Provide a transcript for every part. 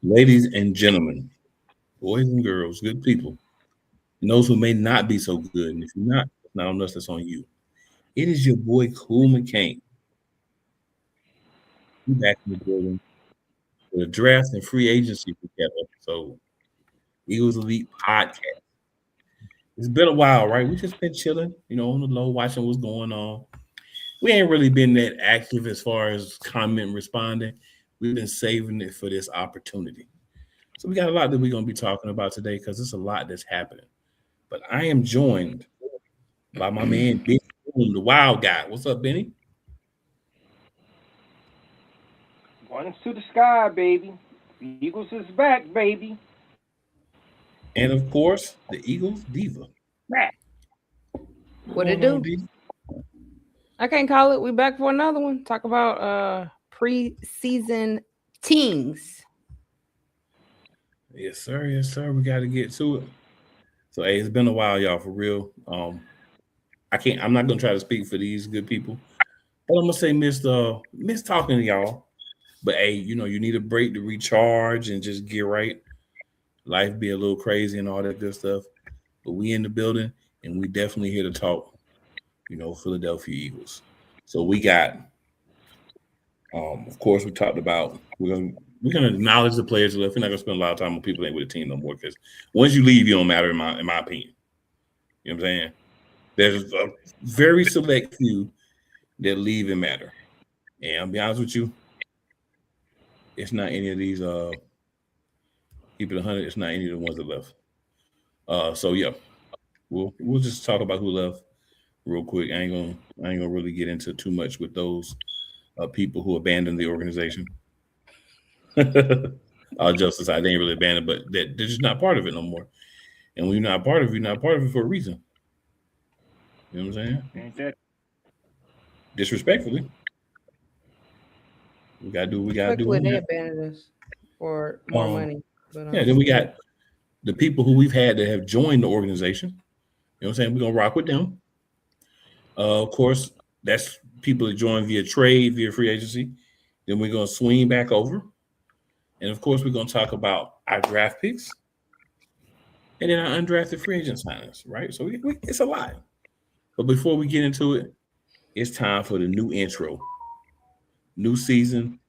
Ladies and gentlemen, boys and girls, good people, and those who may not be so good. And if you're not, it's not on us, that's on you. It is your boy Cool McCain. We back in the building for the draft and free agency recap episode. Eagles Elite Podcast. It's been a while, right? We just been chilling, on the low, watching what's going on. We ain't really been that active as far as comment and responding. We've been saving it for this opportunity. So we got a lot that we're gonna be talking about today because there's a lot that's happening. But I am joined by my man Benny Boom, the wild guy. What's up, Benny? Guns to the sky, baby. Eagles is back, baby. And of course, the Eagles diva. Back. What it do? I can't call it. We back for another one. Talk about preseason teams. Yes, sir. Yes, sir. We got to get to it. So, hey, it's been a while, y'all, for real. I'm not gonna try to speak for these good people, but I'm gonna say miss talking to y'all. But hey, you need a break to recharge and just get right. Life be a little crazy and all that good stuff. But we in the building and we definitely here to talk, Philadelphia Eagles. So we got of course we talked about we're gonna acknowledge the players who left. We're not gonna spend a lot of time with people that ain't with the team no more because once you leave, you don't matter in my opinion. You know what I'm saying? There's a very select few that leave and matter. And I'll be honest with you, it's not any of these keep it 100, it's not any of the ones that left. So yeah, we'll just talk about who left real quick. I ain't gonna really get into too much with those people who abandoned the organization. Justice, I didn't really abandon, but they're just not part of it no more. And when you're not part of it, you're not part of it for a reason. You know what I'm saying? Disrespectfully. We gotta do what we gotta do. They abandoned us for more money. But, yeah, then we got the people who we've had that have joined the organization. You know what I'm saying? We're gonna rock with them. Of course, that's people that join via trade, via free agency. Then we're gonna swing back over. And of course, we're gonna talk about our draft picks and then our undrafted free agent signings, right? So it's a lot. But before we get into it, it's time for the new intro. New season,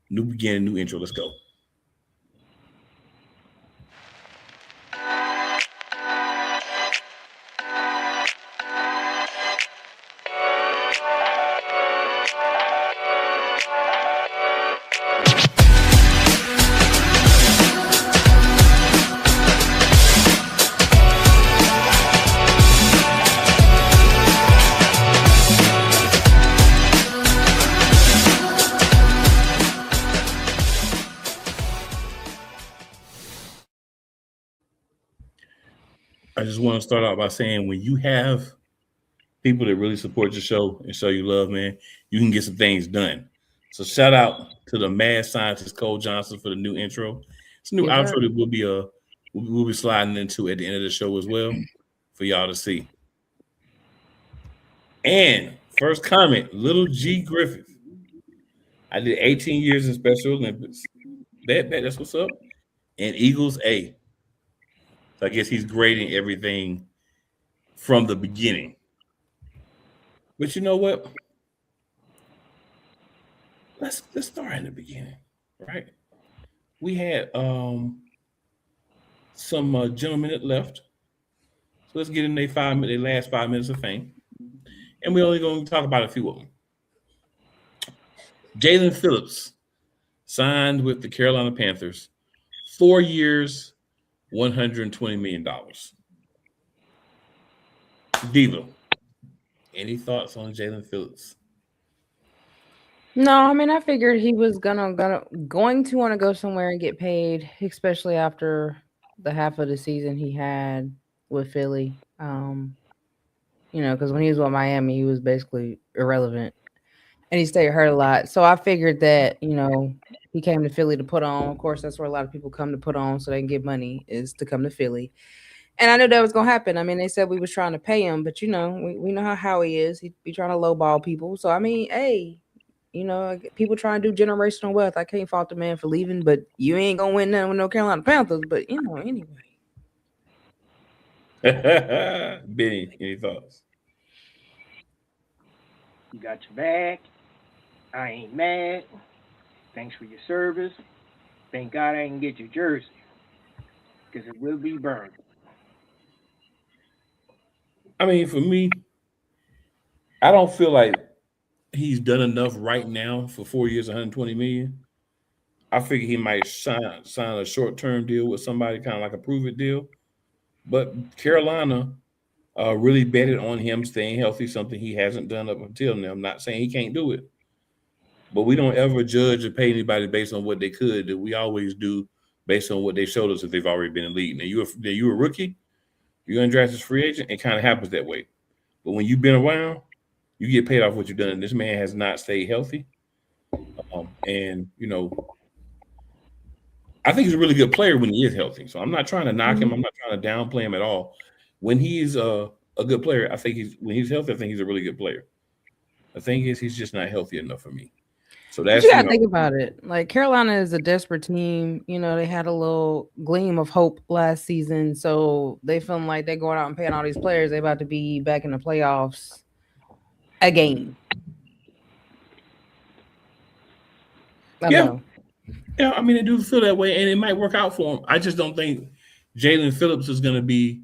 new beginning, new intro. Let's go. I just want to start out by saying when you have people that really support your show and show you love, man, you can get some things done. So shout out to the mad scientist Cole Johnson for the new intro. It's a new outro that we'll be sliding into at the end of the show as well for y'all to see. And first comment, Little G Griffith. I did 18 years in Special Olympics. That's what's up. And Eagles A. So I guess he's grading everything from the beginning. But you know what? Let's start in the beginning, right? We had some gentlemen that left. So let's get in their last 5 minutes of fame. And we're only going to talk about a few of them. Jalen Phillips signed with the Carolina Panthers, 4 years, $120 million. Diva, any thoughts on Jalen Phillips? No, I mean I figured he was going to want to go somewhere and get paid, especially after the half of the season he had with Philly. Because when he was with Miami, he was basically irrelevant, and he stayed hurt a lot. So I figured that he came to Philly to put on. Of course, that's where a lot of people come to put on so they can get money, is to come to Philly. And I knew that was going to happen. I mean, they said we was trying to pay him, but we know how he is. He'd be trying to lowball people. So, I mean, hey, People try and do generational wealth. I can't fault the man for leaving, but you ain't gonna win nothing with no Carolina Panthers. But anyway. Benny, any thoughts? You got your back. I ain't mad. Thanks for your service. Thank God I didn't get your jersey because it will be burned. I mean, for me, I don't feel like he's done enough right now for 4 years, 120 million. I figure he might sign a short term deal with somebody, kind of like a prove it deal. But Carolina really betted on him staying healthy, something he hasn't done up until now. I'm not saying he can't do it, but we don't ever judge or pay anybody based on what they could do. We always do based on what they showed us if they've already been in the league. Now you're a rookie, you're undrafted as free agent. It kind of happens that way. But when you've been around, you get paid off what you've done. And this man has not stayed healthy, and I think he's a really good player when he is healthy. So I'm not trying to knock him. I'm not trying to downplay him at all. When he's a good player, I think when he's healthy, I think he's a really good player. The thing is, he's just not healthy enough for me. So But that's you gotta think about it. Like Carolina is a desperate team. They had a little gleam of hope last season, so they feeling like they're going out and paying all these players. They about to be back in the playoffs again. I yeah, know. yeah. I mean, they do feel that way, and it might work out for him. I just don't think Jalen Phillips is going to be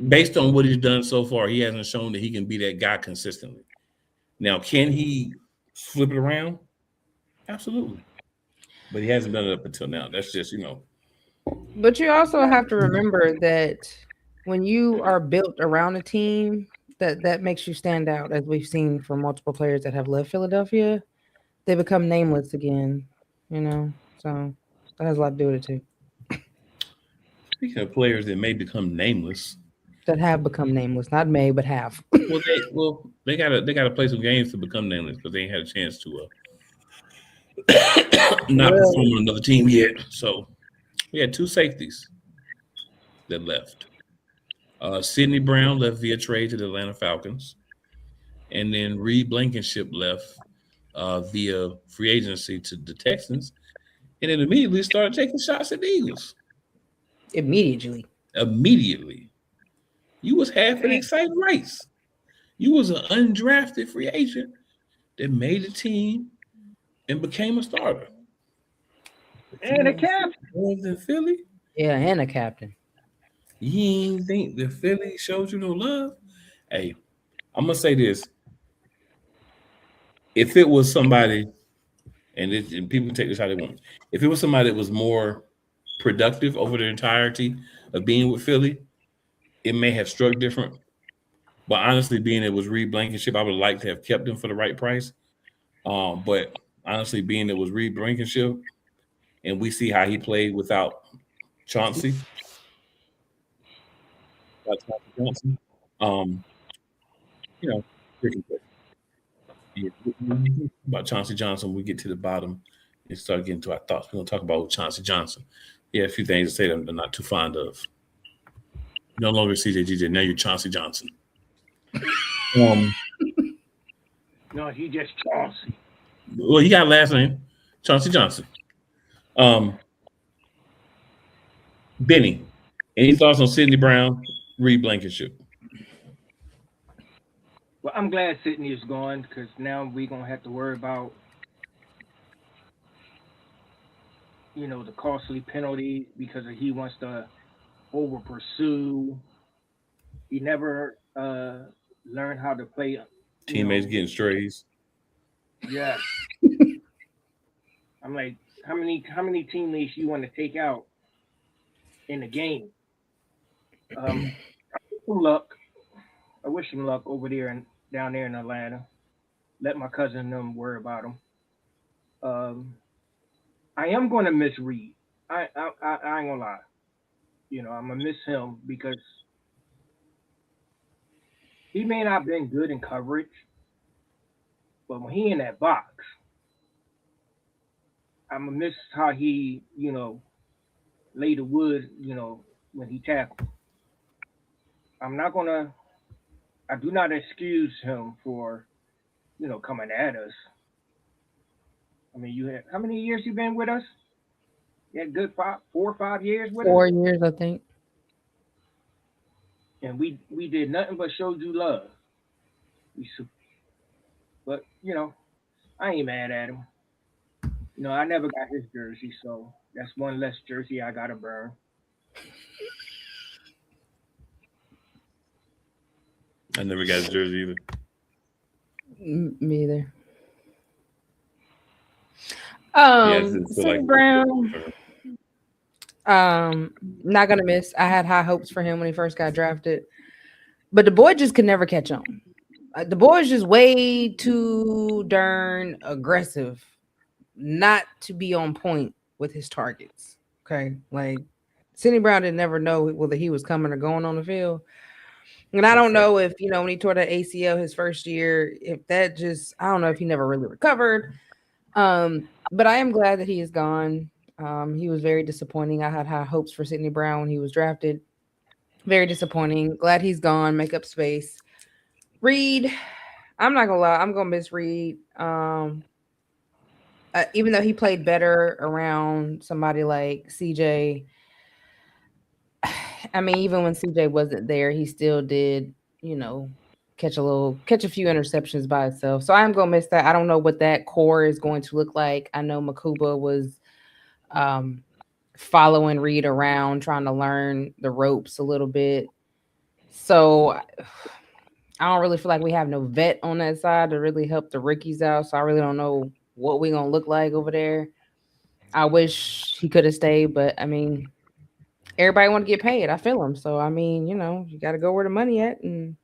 based on what he's done so far. He hasn't shown that he can be that guy consistently. Now, can he flip it around? Absolutely, but he hasn't done it up until now. That's just But you also have to remember that when you are built around a team, that makes you stand out, as we've seen from multiple players that have left Philadelphia. They become nameless again, So that has a lot to do with it too. Speaking of players that may become nameless, That have become nameless, not may, but have. they gotta play some games to become nameless because they ain't had a chance to not perform Well, on another team yet. So we had two safeties that left. Sidney Brown left via trade to the Atlanta Falcons, and then Reed Blankenship left via free agency to the Texans, and then immediately started taking shots at the Eagles. immediately. Immediately, you was half an Damn. exciting race. You was an undrafted free agent that made the team and became a starter. But you And a want to see cap. more than Philly? Yeah, and a captain. You ain't think the Philly showed you no love? Hey, I'm gonna say this: if it was somebody, and people can take this how they want, if it was somebody that was more productive over the entirety of being with Philly, it may have struck different. But honestly, being it was Reed Blankenship, I would like to have kept him for the right price. But honestly, being it was Reed Blankenship, and we see how he played without Chauncey, Johnson. Um, you know, different play. Yeah, about Chauncey Johnson, we get to the bottom and start getting to our thoughts. We're gonna talk about Chauncey Johnson. Yeah, a few things to say that I'm not too fond of. No longer CJGJ, now you're Chauncey Johnson. Um, No, he just Chauncey. well, he got a last name, Chauncey Johnson. Um, Benny, any thoughts on Sidney Brown, Reed Blankenship? Well, I'm glad Sydney is gone because now we're gonna have to worry about the costly penalties because he wants to over pursue. He never learned how to play. You Teammates know, getting strays. yes. I'm like, how many teammates you want to take out in the game? Um, some luck. I wish him luck over there and down there in Atlanta. Let my cousin and them worry about him. Um, I am going to miss Reed. I ain't gonna lie. I'm gonna miss him because he may not have been good in coverage, but when he in that box, I'm gonna miss how he lay the wood. When he tackled. I'm not gonna. I do not excuse him for coming at us. I mean, you had how many years you been with us? You had good 4 or 5 years with us, 4 years, I think. and we did nothing but showed you love. We, but I ain't mad at him. I never got his jersey, so that's one less jersey I gotta burn. I never got his jersey either. Me either. Yeah, I just didn't feel St. like Brown. Not gonna miss. I had high hopes for him when he first got drafted, but the boy just could never catch on. The boy is just way too darn aggressive, not to be on point with his targets. Okay, like Sidney Brown didn't never know whether he was coming or going on the field. And I don't know if when he tore that ACL his first year, if that just I don't know if he never really recovered. But I am glad that he is gone. He was very disappointing. I had high hopes for Sidney Brown when he was drafted. Very disappointing. Glad he's gone. Make up space. Reed, I'm not gonna lie, I'm gonna miss Reed. Even though he played better around somebody like CJ. I mean, even when CJ wasn't there, he still did, catch a few interceptions by itself. So I'm gonna miss that. I don't know what that core is going to look like. I know Makuba was following Reed around, trying to learn the ropes a little bit. So I don't really feel like we have no vet on that side to really help the rookies out. So I really don't know what we're gonna look like over there. I wish he could have stayed, but I mean, everybody want to get paid. I feel him. So I mean, you got to go where the money at, and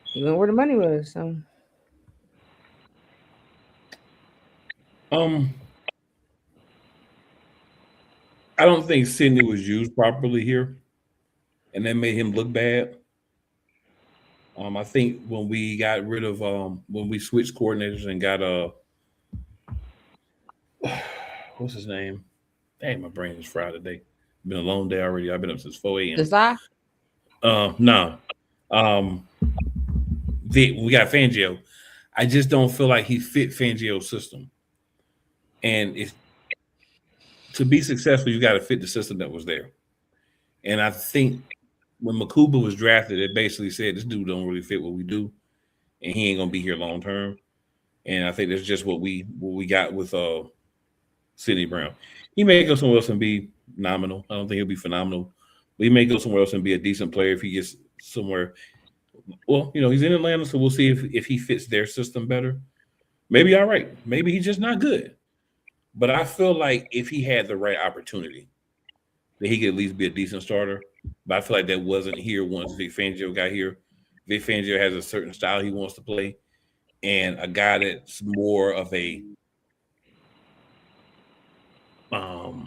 he went where the money was. So I don't think Sidney was used properly here, and that made him look bad. I think when we got rid of when we switched coordinators and got what's his name? Dang, my brain is fried today. Been a long day already. I've been up since 4 a.m. Desai? No. We got Fangio. I just don't feel like he fit Fangio's system. And if to be successful, you got to fit the system that was there. And I think when Makuba was drafted, it basically said this dude don't really fit what we do, and he ain't gonna be here long term. And I think that's just what we got with Sidney Brown. He may go somewhere else and be nominal. I don't think he'll be phenomenal. But he may go somewhere else and be a decent player if he gets somewhere. Well, he's in Atlanta, so we'll see if he fits their system better. Maybe all right. Maybe he's just not good. But I feel like if he had the right opportunity, that he could at least be a decent starter. But I feel like that wasn't here once Vic Fangio got here. Vic Fangio has a certain style he wants to play, and a guy that's more of a how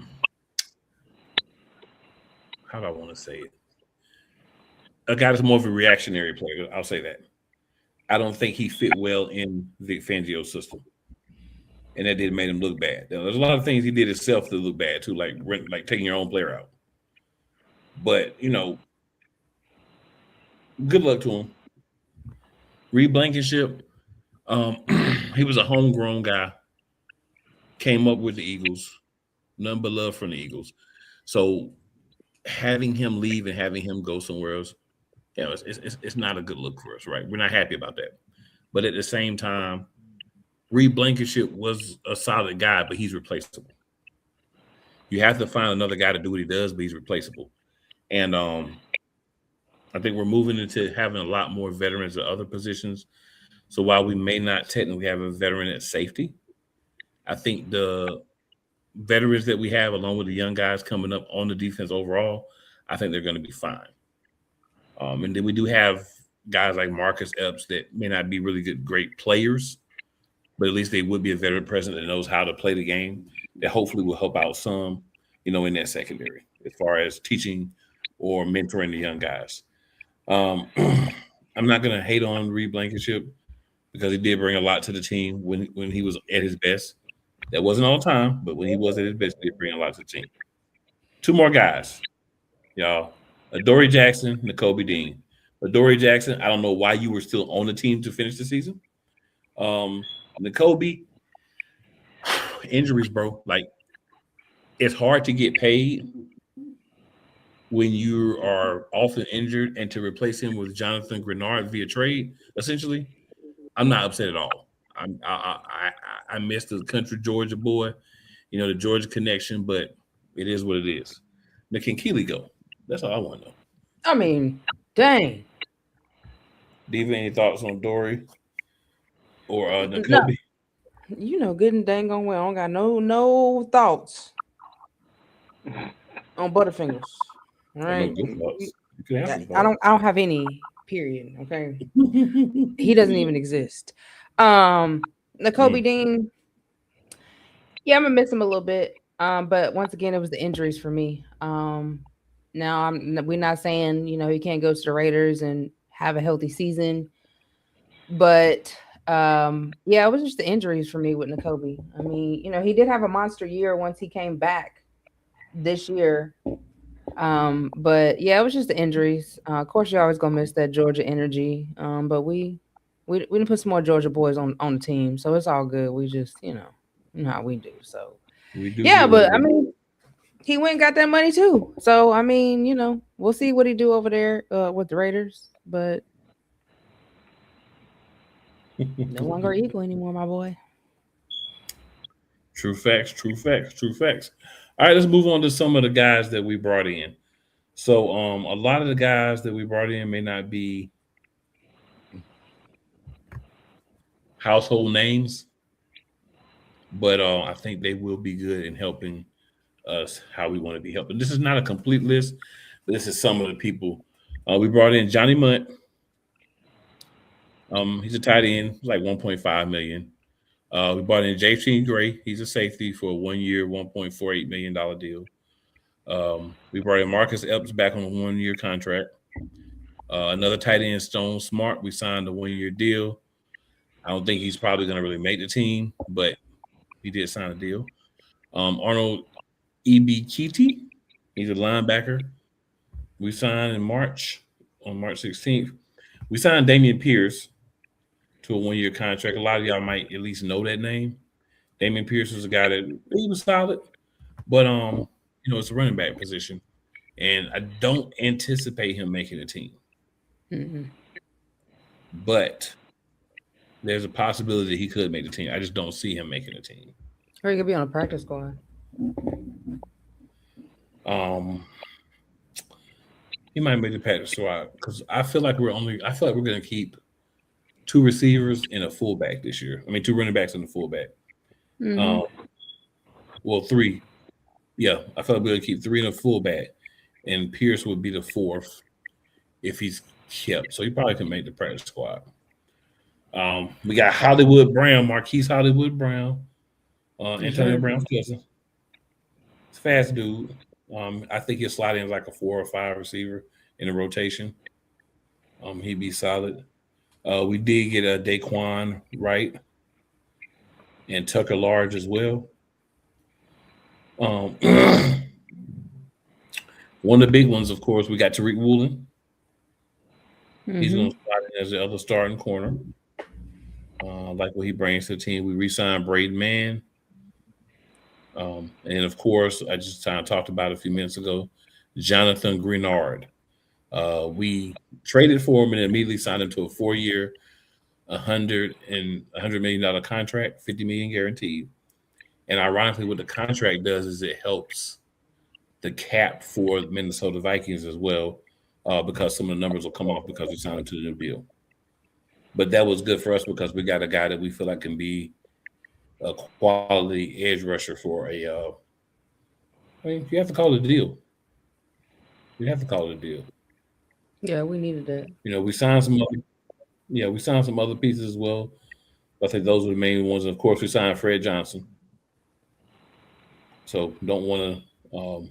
do I want to say it? A guy that's more of a reactionary player. I'll say that. I don't think he fit well in Vic Fangio's system, and that did make him look bad. There's a lot of things he did himself to look bad too, like taking your own player out. But good luck to him. Reed Blankenship, he was a homegrown guy. Came up with the Eagles, none but love from the Eagles. So having him leave and having him go somewhere else, it's not a good look for us, right? We're not happy about that. But at the same time, Reed Blankenship was a solid guy, but he's replaceable. You have to find another guy to do what he does, but he's replaceable. And I think we're moving into having a lot more veterans at other positions. So while we may not technically have a veteran at safety, I think the veterans that we have, along with the young guys coming up on the defense overall, I think they're going to be fine. And then we do have guys like Marcus Epps that may not be really great players, but at least they would be a veteran presence that knows how to play the game that hopefully will help out some, in that secondary as far as teaching or mentoring the young guys. I'm not going to hate on Reed Blankenship because he did bring a lot to the team when he was at his best. That wasn't all the time, but when he was at his best, he did bring a lot to the team. Two more guys, y'all. Adoree Jackson, Nakobe Dean. Adoree Jackson, I don't know why you were still on the team to finish the season. N'Kobe, injuries, bro. Like it's hard to get paid when you are often injured, and to replace him with Jonathan Grenard via trade, essentially, I'm not upset at all. I miss the country Georgia boy, the Georgia connection, but it is what it is. Now, can Keely go? That's all I want to know. I mean, dang. Diva, any thoughts on Dory or No, N'Kobe? good and dang on well. I don't got no thoughts on Butterfingers. All I know right. good thoughts. You can have some I thoughts. don't have any. Period. Okay. He doesn't even exist. N'Kobe Dean. Yeah, I'm gonna miss him a little bit. But once again, it was the injuries for me. Now we're not saying he can't go to the Raiders and have a healthy season, but yeah, it was just the injuries for me with N'Kobe. I mean, he did have a monster year once he came back this year. But yeah, it was just the injuries. Of course, you're always gonna miss that Georgia energy. But we didn't put some more Georgia boys on the team, so it's all good. We just you know how we do. So We do yeah, get what but I we mean, he went and got that money too. So I mean, we'll see what he do over there with the Raiders. But no longer equal anymore, my boy. True facts, true facts, true facts. All right, let's move on to some of the guys that we brought in. So, a lot of the guys that we brought in may not be household names, but I think they will be good in helping us how we want to be helping. This is not a complete list, but this is some of the people we brought in. Johnny Munt, he's a tight end, like 1.5 million. We brought in JT Gray, he's a safety for a 1 year, $1.48 million deal. We brought in Marcus Epps back on a 1 year contract. Another tight end, Stone Smart, we signed a 1 year deal. I don't think he's probably going to really make the team, but he did sign a deal. Arnold Ebikiti, he's a linebacker. We signed on March 16th. We signed Damian Pierce to a 1 year contract. A lot of y'all might at least know that name. Damian Pierce was a guy that he was solid, but it's a running back position, and I don't anticipate him making a team. Mm-hmm. But there's a possibility he could make the team. I just don't see him making a team. Or he could be on a practice squad. He might make the practice squad because I feel like we're going to keep two receivers and a fullback this year. I mean, two running backs and a fullback. Mm-hmm. Well, three. Yeah, I feel like we're going to keep three and a fullback, and Pierce would be the fourth if he's kept. So he probably can make the practice squad. We got Hollywood Brown, Marquise Hollywood Brown, Antonio Brown's cousin. It's a fast dude. I think he'll slide in like a 4 or 5 receiver in a rotation. He'd be solid. We did get a Daquan Wright and Tucker Large as well. One of the big ones, of course, we got Tariq Woolen. Mm-hmm. He's going to slide in as the other starting corner. Like what he brings to the team. We re-signed Braden Mann. And of course, I just kind of talked about it a few minutes ago, Jonathan Grenard. We traded for him and immediately signed him to a 4-year, $100 million contract, $50 million guaranteed. And ironically, what the contract does is it helps the cap for the Minnesota Vikings as well, because some of the numbers will come off because we signed him to the new deal. But that was good for us because we got a guy that we feel like can be a quality edge rusher for I mean, you have to call it a deal. You have to call it a deal. Yeah, we needed that. We signed some other pieces as well. I think those were the main ones. And of course, we signed Fred Johnson. So don't want to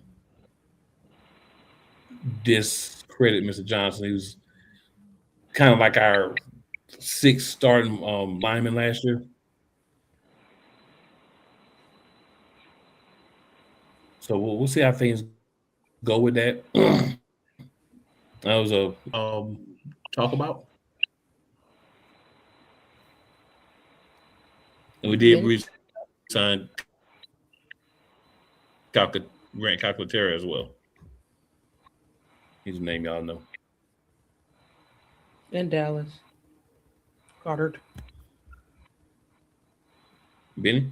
discredit Mr. Johnson. He was kind of like our 6th starting lineman last year. So we'll see how things go with that. That was a talk about. we did Benny? re-sign Grant Calcaterra as well. He's a name y'all know. In Dallas. Goddard. Benny?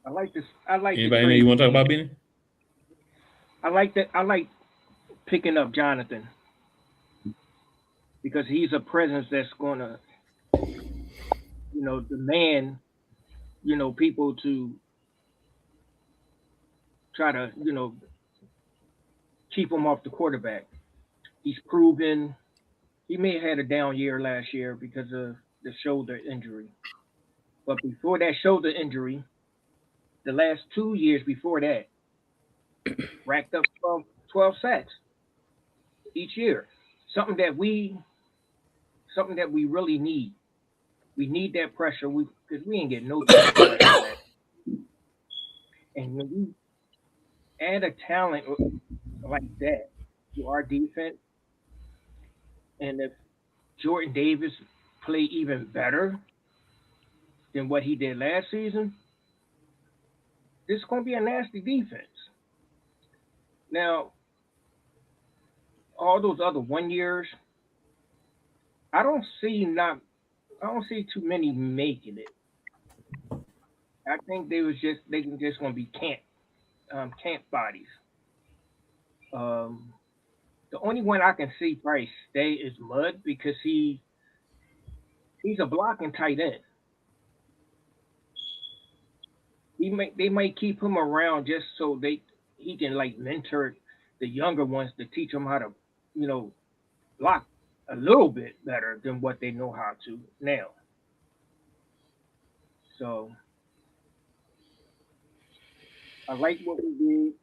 I like this. I like the Anybody know you trade. want to talk about Benny? I like that. I like picking up Jonathan because he's a presence that's going to, demand, people to try to, keep him off the quarterback. He's proven he may have had a down year last year because of the shoulder injury. But before that shoulder injury, the last 2 years before that, racked up 12 sacks each year. Something that we really need. We need that pressure because we ain't getting no pressure like that. And when you add a talent like that to our defense, and if Jordan Davis play even better than what he did last season, this is going to be a nasty defense. Now, all those other 1 years, I don't see too many making it. I think they just going to be camp bodies. Um, the only one I can see probably stay is Mud because he's a blocking tight end. They might keep him around just so he can like mentor the younger ones to teach them how to, you know, block a little bit better than what they know how to now. So I like what we did,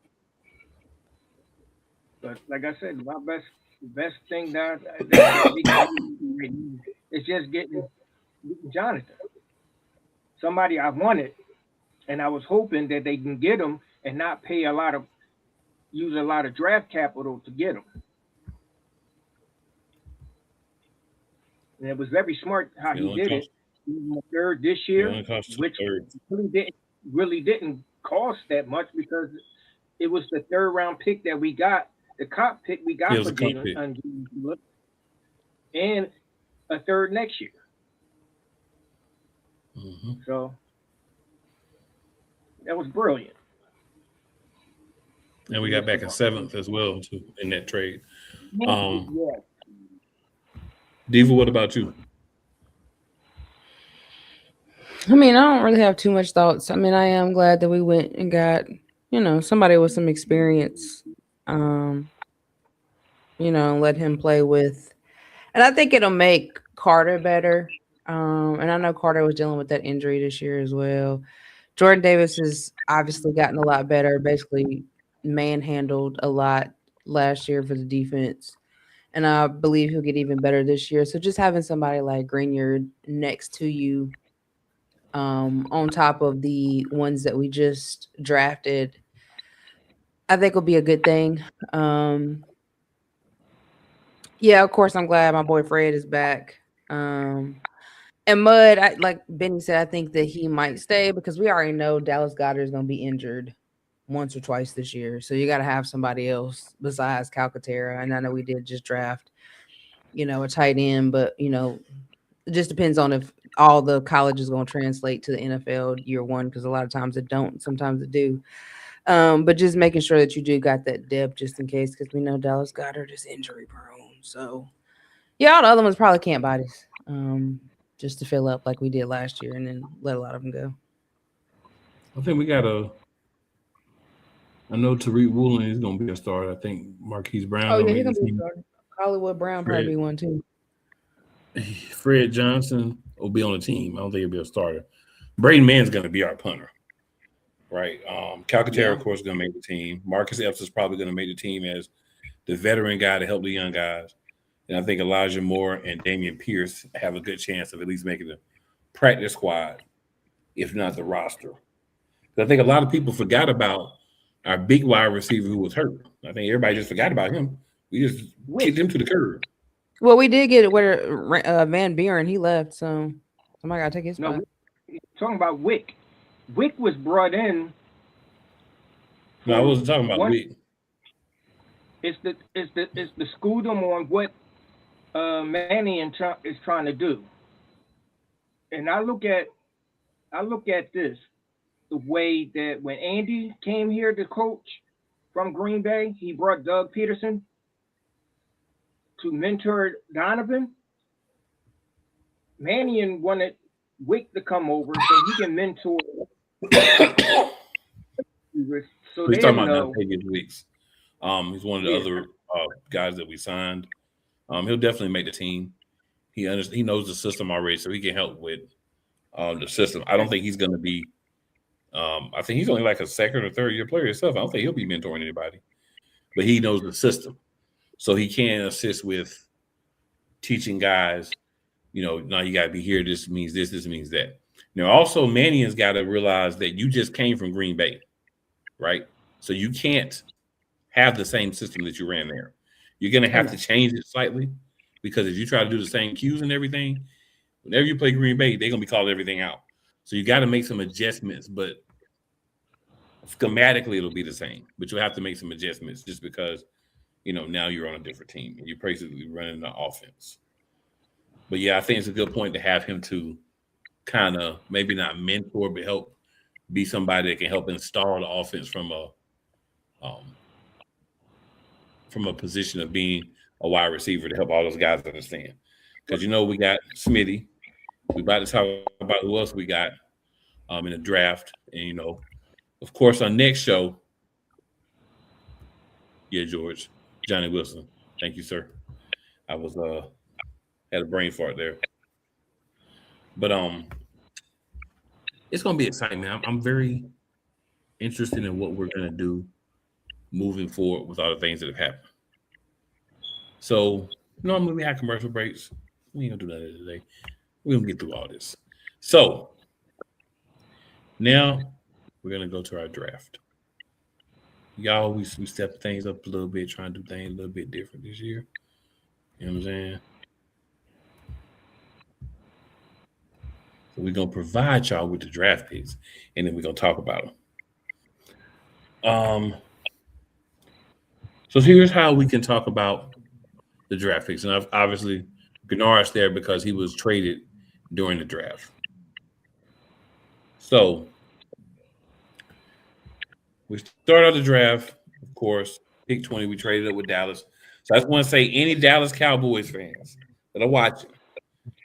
but like I said, my best thing that they can do right now is just getting Jonathan, somebody I wanted, and I was hoping that they can get him and not use a lot of draft capital to get him. And it was very smart how It he only did it. cost He was third this it year, only cost two which thirds. really didn't cost that much because it was the third round pick that we got, the comp pick we Yeah, it got was for a comp Jalen pick. and a third next year. Hmm. So that was brilliant. And we got back a seventh as well too in that trade. Um, Yeah. Diva, what about you? I mean, I don't really have too much thoughts. I mean, I am glad that we went and got, somebody with some experience. Um, let him play with. And I think it'll make Carter better. And I know Carter was dealing with that injury this year as well. Jordan Davis has obviously gotten a lot better, basically manhandled a lot last year for the defense. And I believe he'll get even better this year. So just having somebody like Greenyard next to you, on top of the ones that we just drafted, I think will be a good thing. Yeah, of course, I'm glad my boy Fred is back. And Mud, like Benny said, I think that he might stay because we already know Dallas Goddard is going to be injured once or twice this year. So you got to have somebody else besides Calcaterra. And I know we did just draft, a tight end, but, it just depends on if all the college is going to translate to the NFL year one because a lot of times it don't. Sometimes it do. But just making sure that you do got that depth just in case because we know Dallas Goddard is injury prone. So, yeah, all the other ones probably can't bodies. Just to fill up like we did last year and then let a lot of them go. I think we got I know Tariq Woolen is going to be a starter. I think Marquise Brown Oh going yeah, to he's make gonna the be a team. starter. Hollywood Brown probably Fred, be one too. Fred Johnson will be on the team. I don't think he'll be a starter. Braden Mann's going to be our punter, right? Calcaterra, Yeah. of course, is going to make the team. Marcus Epps is probably going to make the team as the veteran guy to help the young guys. And I think Elijah Moore and Damian Pierce have a good chance of at least making the practice squad, if not the roster. I think a lot of people forgot about our big wide receiver who was hurt. I think everybody just forgot about him. We just kicked Which him to the curb. Well, we did get it where Van Buren he left, so somebody gotta take his No, spot. we're talking about Wick. Wick was brought in No, I for wasn't talking about one. Wick. It's the school them on what Manny is trying to do. And I look at this the way that when Andy came here to coach from Green Bay, he brought Doug Peterson to mentor Donovan. Mannion wanted Wick to come over so he can mentor receivers so He's they'll talking about know. Dontavious Weeks. He's one of the Yeah, other guys that we signed. He'll definitely make the team. He knows the system already, so he can help with the system. I don't think he's going to be. I think he's only like a second or third year player himself. I don't think he'll be mentoring anybody, but he knows the system, so he can assist with teaching guys. Now you got to be here. This means this. This means that. Now, also, Mannion's got to realize that you just came from Green Bay, right? So you can't have the same system that you ran there. You're going to I have know. to change it slightly because if you try to do the same cues and everything, whenever you play Green Bay, they're going to be calling everything out. So you got to make some adjustments, but schematically it'll be the same. But you'll have to make some adjustments just because, now you're on a different team and you're basically running the offense. But yeah, I think it's a good point to have him to kind of maybe not mentor, but help be somebody that can help install the offense um, from a position of being a wide receiver to help all those guys understand. Because we got Smitty. We about to talk about who else we got in the draft, and of course, our next show, yeah, George, Johnny Wilson. Thank you, sir. I was had a brain fart there, but it's gonna be exciting, man. I'm very interested in what we're gonna do moving forward with all the things that have happened. So normally we have commercial breaks. We ain't gonna do that today. We're gonna get through all this. So now we're gonna go to our draft. Y'all, we step things up a little bit, trying to do things a little bit different this year. You know what I'm saying? So we're gonna provide y'all with the draft picks, and then we're gonna talk about them. Um, so here's how we can talk about the draft picks, and obviously Gennard's there because he was traded during the draft. So we start out the draft, of course, pick 20. We traded up with Dallas. So I just want to say, any Dallas Cowboys fans that are watching,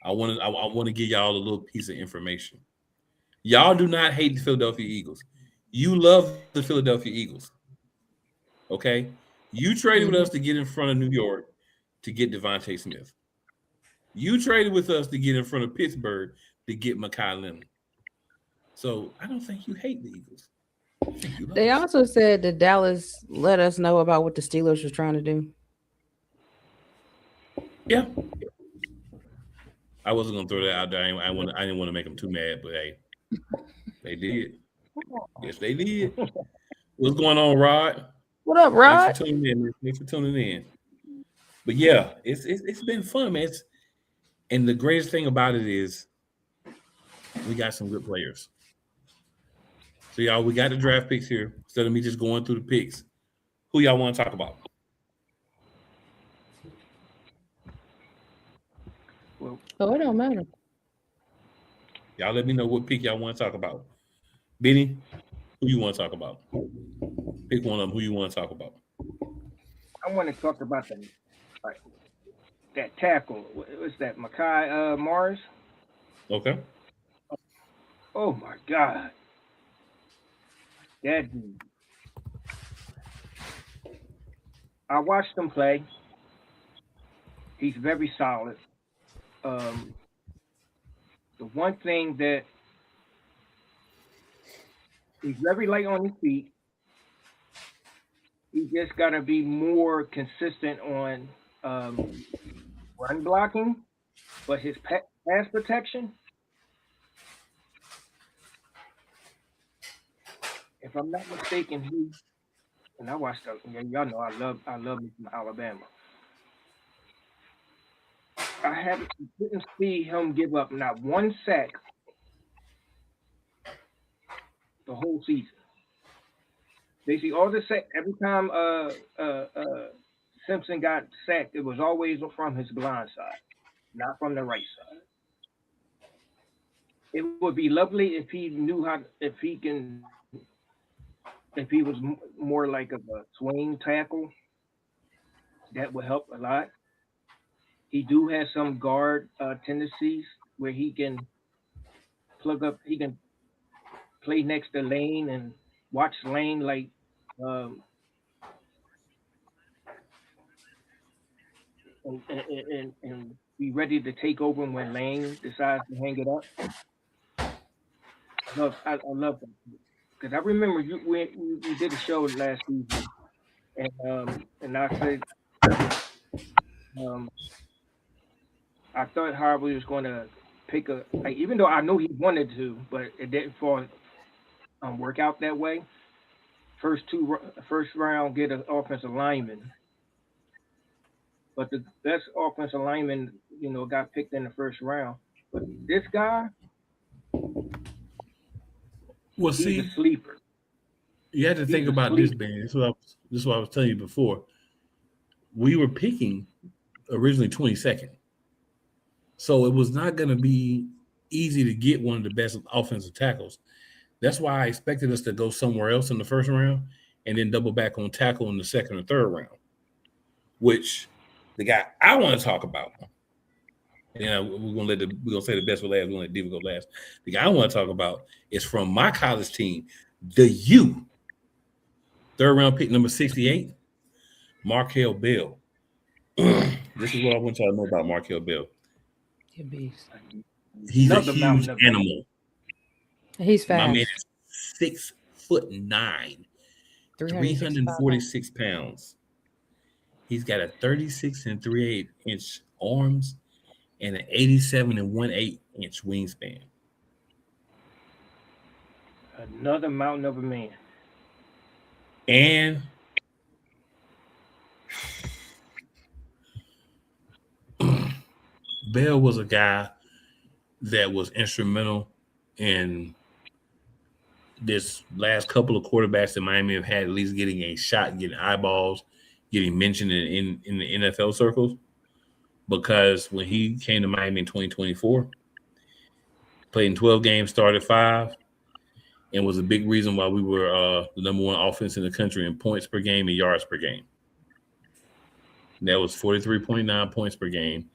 I want to give y'all a little piece of information. Y'all do not hate the Philadelphia Eagles. You love the Philadelphia Eagles. Okay? You traded with Hmm. us to get in front of New York to get Devontae Smith. You traded with us to get in front of Pittsburgh to get Mekhi Leonard. So I don't think you hate the Eagles. I think you love They us. also said that Dallas let us know about what the Steelers was trying to do. Yeah. I wasn't gonna throw that out there. I didn't want to make them too mad, but hey, they did. Yes, they did. What's going on, Rod? What up, Thanks for Rod? tuning in. Thanks for tuning in. But yeah, it's been fun, man. And the greatest thing about it is we got some good players. So y'all, we got the draft picks here. Instead of me just going through the picks, who y'all want to talk about? Well, Oh, it don't matter. Y'all let me know what pick y'all want to talk about. Benny, who you want to talk about? Pick one of them. Who you want to talk about? I want to talk about like, that tackle. What's that? Makai Mars. Okay. Oh my God, that dude. I watched him play. He's very solid. Um, the one thing that he's very light on his feet. He just got to be more consistent on run blocking, but his pass protection. If I'm not mistaken, he and I watched. Y'all know I love me from Alabama. I haven't didn't see him give up not one sack the whole season. Basically, all the sack every time Simpson got sacked, it was always from his blind side, not from the right side. It would be lovely if he knew how, if he can, if he was more like a swing tackle. That would help a lot. He do have some guard tendencies where he can plug up. He can play next to Lane and watch Lane like um, and be ready to take over when Lane decides to hang it up. I love that because I remember we did a show last season and I said um, I thought Harvey was going to pick a like even though I know he wanted to, but it didn't fall work out that way. First round get an offensive lineman, but the best offensive lineman got picked in the first round. But this guy, Well, he's a see, sleeper. you had to think He's a about this, sleeper. man. This is what I was telling you before. We were picking originally 22nd. So it was not going to be easy to get one of the best offensive tackles. That's why I expected us to go somewhere else in the first round and then double back on tackle in the second or third round, which the guy I want to talk about, and we're gonna say the best for last, we're gonna let Diva go last. The guy I want to talk about is from my college team, the U. Third round pick number 68, Markel Bell. This is what I want y'all to know about Markel Bell. He's a beast. He's a Another huge mountain of man. animal. He's My man fast. is 6'9", 365 pounds. 346 pounds. He's got a 36 and 3/8 inch arms and an 87 and 1/8 inch wingspan. Another mountain of a man. And Bell was a guy that was instrumental in this last couple of quarterbacks that Miami have had at least getting a shot, getting eyeballs, getting mentioned in the NFL circles. Because when he came to Miami in 2024, played in 12 games, started 5, and was a big reason why we were the number one offense in the country in points per game and yards per game. And that was 43.9 points per game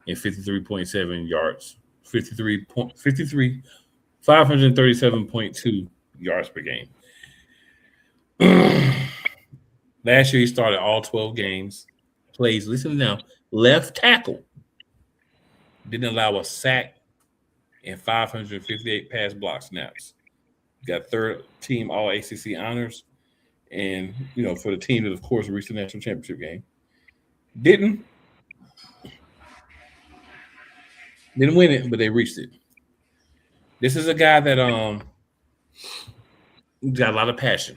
and 53.7 yards, 537.2 yards per game. Last year, he started all 12 games, plays, listen now, left tackle, didn't allow a sack and 558 pass block snaps. Got third team All ACC honors, and for the team that of course reached the national championship game. Didn't win it, but they reached it. This is a guy that got a lot of passion.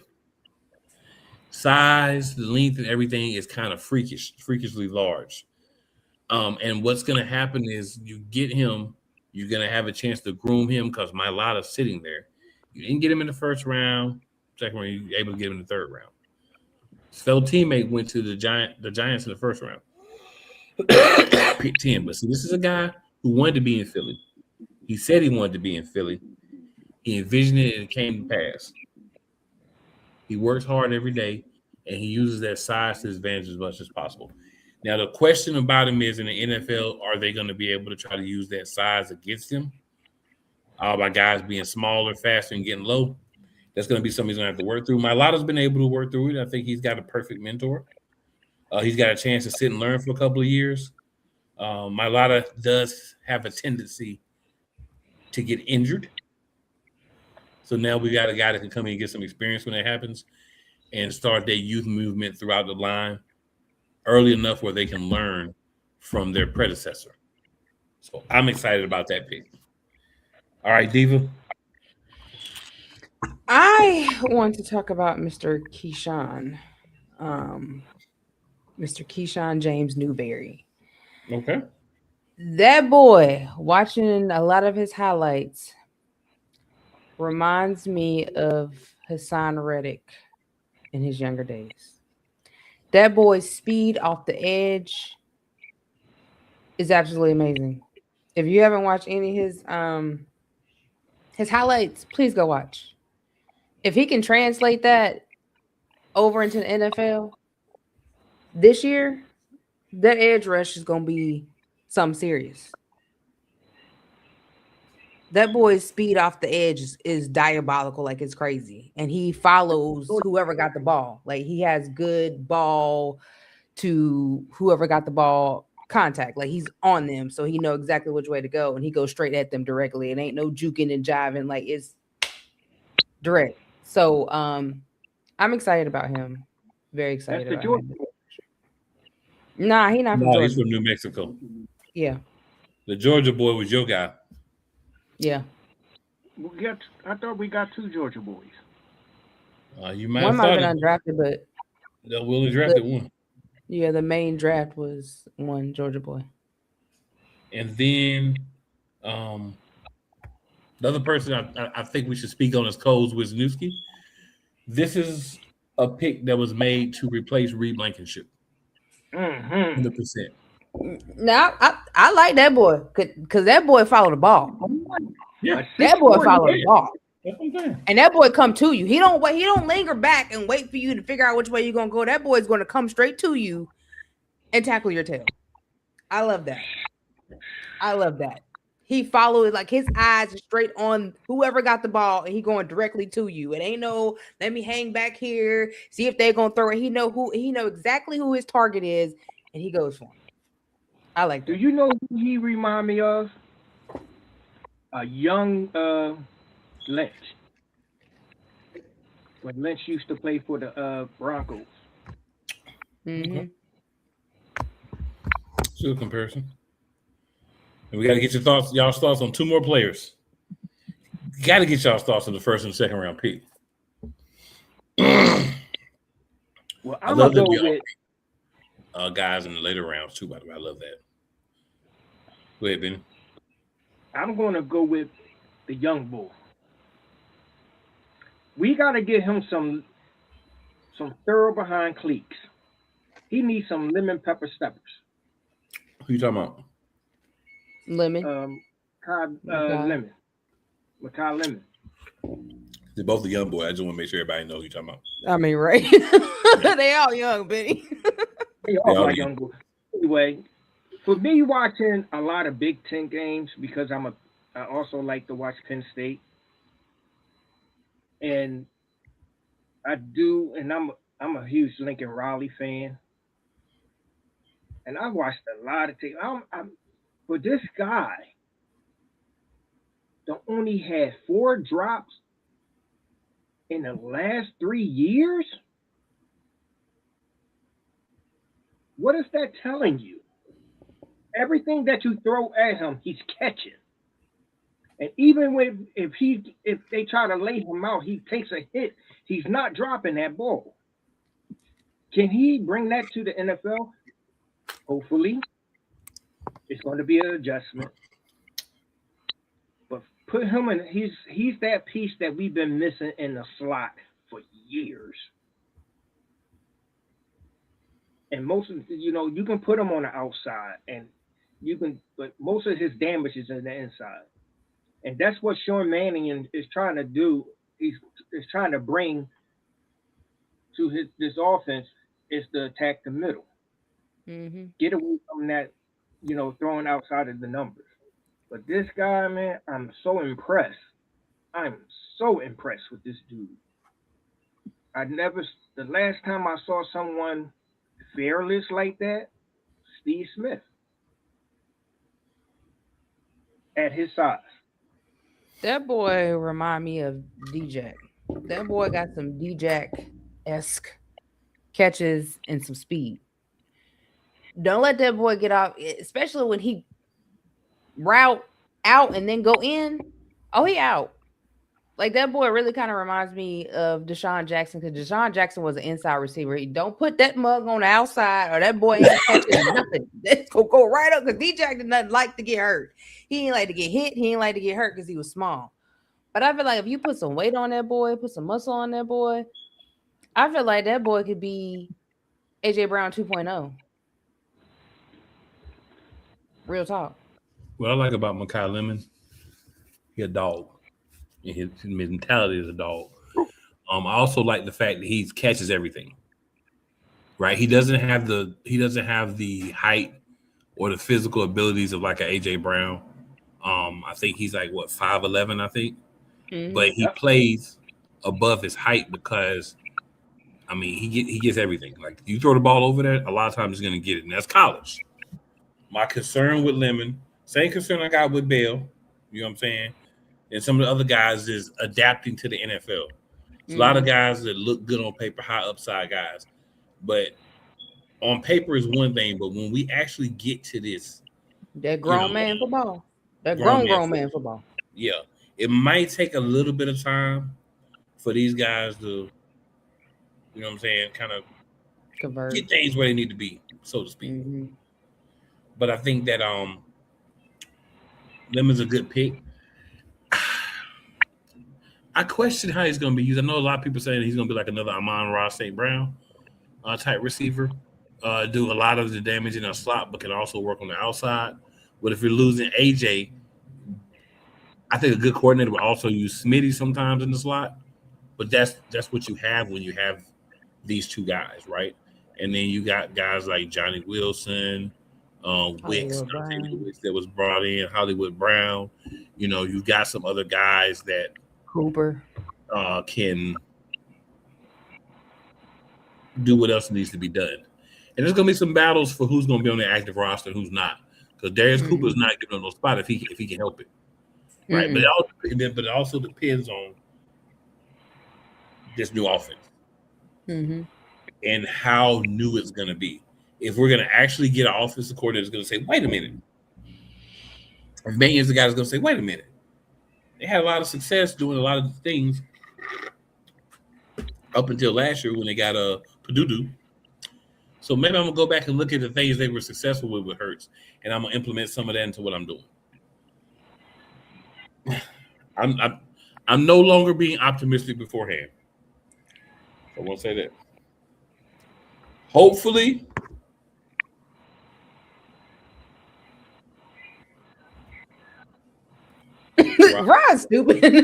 Size, the length, and everything is kind of freakishly large. And what's going to happen is you get him, you're going to have a chance to groom him because Mailata's sitting there. You didn't get him in the first round, second round, you were able to get him in the third round. His fellow teammate went to the Giants in the first round. Pick 10. But see, this is a guy who wanted to be in Philly. He said he wanted to be in Philly. He envisioned it and it came to pass. He works hard every day, and he uses that size to his advantage as much as possible. Now, the question about him is in the NFL, are they going to be able to try to use that size against him? All by guys being smaller, faster, and getting low. That's going to be something he's going to have to work through. Mailata's been able to work through it. I think he's got a perfect mentor. He's got a chance to sit and learn for a couple of years. Mailata does have a tendency to get injured. So now we got a guy that can come in and get some experience when that happens and start their youth movement throughout the line early enough where they can learn from their predecessor. So I'm excited about that pick. All right, Diva. I want to talk about Mr. Keyshawn. Mr. Keyshawn James Newberry. Okay. That boy, watching a lot of his highlights, reminds me of Hassan Reddick in his younger days. That boy's speed off the edge is absolutely amazing. If you haven't watched any of his highlights, please go watch. If he can translate that over into the NFL this year, that edge rush is gonna be something serious. That boy's speed off the edge is diabolical, like it's crazy. And he follows whoever got the ball. Like he has good ball to whoever got the ball contact. Like he's on them, so he know exactly which way to go, and he goes straight at them directly. It ain't no juking and jiving. Like it's direct. So I'm excited about him. Very That's excited the about Georgia. him. Nah, he not from No, he's Georgia. from New Mexico. Yeah, The Georgia boy was your guy. yeah. I thought we got two Georgia boys. You might One have might have thought been it. undrafted, but We only drafted one. yeah, the main draft was one Georgia boy. And then um, the other person I think we should speak on is Coles Wisniewski. This is a pick that was made to replace Reed Blankenship. Mm-hmm. 100%. Now I like that boy because that boy followed the ball. Yeah. That boy followed the Yeah. ball. That's what I'm saying. And that boy come to you. He don't wait. He don't linger back and wait for you to figure out which way you're gonna go. That boy's gonna come straight to you and tackle your tail. I love that. I love that. He followed like his eyes are straight on whoever got the ball, and he going directly to you. It ain't no let me hang back here, see if they're gonna throw it. He know exactly who his target is, and he goes for him. I like Do that. you know who he remind me of? A young Lynch. When Lynch used to play for the Broncos. Mm-hmm. Okay. It's a good comparison. And we got to get y'all's thoughts on two more players. Got to get y'all's thoughts on the first and second round pick. Well, I I'm love gonna that go we with guys in the later rounds too. By the way, I love that. Go ahead, Benny. I'm gonna go with the young bull. We gotta get him some thorough behind cleats. He needs some lemon pepper steppers. Who you talking about? Lemon. Okay. Lemon. Makai Lemon. They're both the young boy. I just want to make sure everybody knows who you talking about. I mean, right? They all young, Benny. They They all all my young. young boys. Anyway, for me watching a lot of Big Ten games because I also like to watch Penn State. And I'm a huge Lincoln Riley fan. And I watched a lot of things. But this guy that only had 4 drops in the last 3 years. What is that telling you? Everything that you throw at him, he's catching. And even if they try to lay him out, he takes a hit. He's not dropping that ball. Can he bring that to the NFL? Hopefully, it's going to be an adjustment. But put him in. He's that piece that we've been missing in the slot for years. And most of you can put him on the outside, and but most of his damage is in the inside, and that's what Sean Mannion is trying to do. Is trying to bring to this offense is to attack the middle, Mm-hmm. get away from that, throwing outside of the numbers. But this guy, man, I'm so impressed. I'm so impressed with this dude. The last time I saw someone fearless like that, Steve Smith at his size. That boy remind me of D-Jack. That boy got some D-Jack-esque catches and some speed. Don't let that boy get off, especially when he route out and then go in. Oh, he out. Like that boy really kind of reminds me of Deshaun Jackson because Deshaun Jackson was an inside receiver. He don't put that mug on the outside or that boy ain't catching nothing. That's gonna go right up because DJ did not like to get hurt. He ain't like to get hit. He ain't like to get hurt because he was small. But I feel like if you put some weight on that boy, put some muscle on that boy, I feel like that boy could be AJ Brown 2.0. Real talk. What I like about Makai Lemon, he a dog. And his mentality is a dog. I also like the fact that he catches everything. Right? He doesn't have the height or the physical abilities of like an AJ Brown. I think he's like what 5'11", I think. But he plays above his height because I mean he gets everything. Like you throw the ball over there, a lot of times he's gonna get it. And that's college. My concern with Lemon, same concern I got with Bell, you know what I'm saying? And some of the other guys is adapting to the NFL. It's a lot of guys that look good on paper, high upside guys. But on paper is one thing, but when we actually get to this, that grown man football, that grown man football. Yeah, it might take a little bit of time for these guys to, you know what I'm saying, kind of convert, get things where they need to be, so to speak. But I think that Lemon's a good pick. I question how he's going to be used. I know a lot of people saying he's going to be like another Amon-Ra St. Brown type receiver. Do a lot of the damage in a slot, but can also work on the outside. But if you're losing AJ, I think a good coordinator would also use Smitty sometimes in the slot. But that's what you have when you have these two guys, right? And then you got guys like Johnny Wilson, Wicks that was brought in, Hollywood Brown. You know, you've got some other guys that Cooper can do what else needs to be done. And there's going to be some battles for who's going to be on the active roster and who's not. Because Darius Cooper's not giving up no spot if he can help it. Right. But it also depends on this new offense and how new it's going to be. If we're going to actually get an offensive coordinator that's going to say, wait a minute. If Manion's the guy that's going to say, wait a minute. They had a lot of success doing a lot of things up until last year when they got a Purdue. So maybe I'm going to go back and look at the things they were successful with Hurts, and I'm going to implement some of that into what I'm doing. I'm no longer being optimistic beforehand. I won't say that. Hopefully, Rod's stupid. We're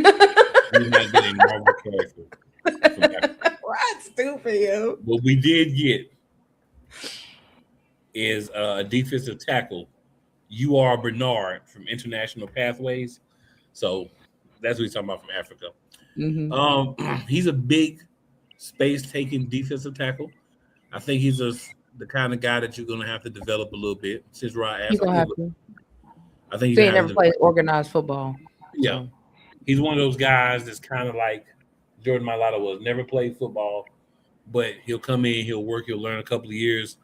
not getting Marvel character. Rod's stupid, yo. What we did get is a defensive tackle, U.R. Bernard from International Pathways. So that's what he's talking about from Africa. He's a big space-taking defensive tackle. I think he's the kind of guy that you're going to have to develop a little bit. Since Rod asked, I think he's never played organized football. Yeah, so. He's one of those guys that's kind of like Jordan Mailata was. Never played football, but he'll come in, he'll work, he'll learn a couple of years.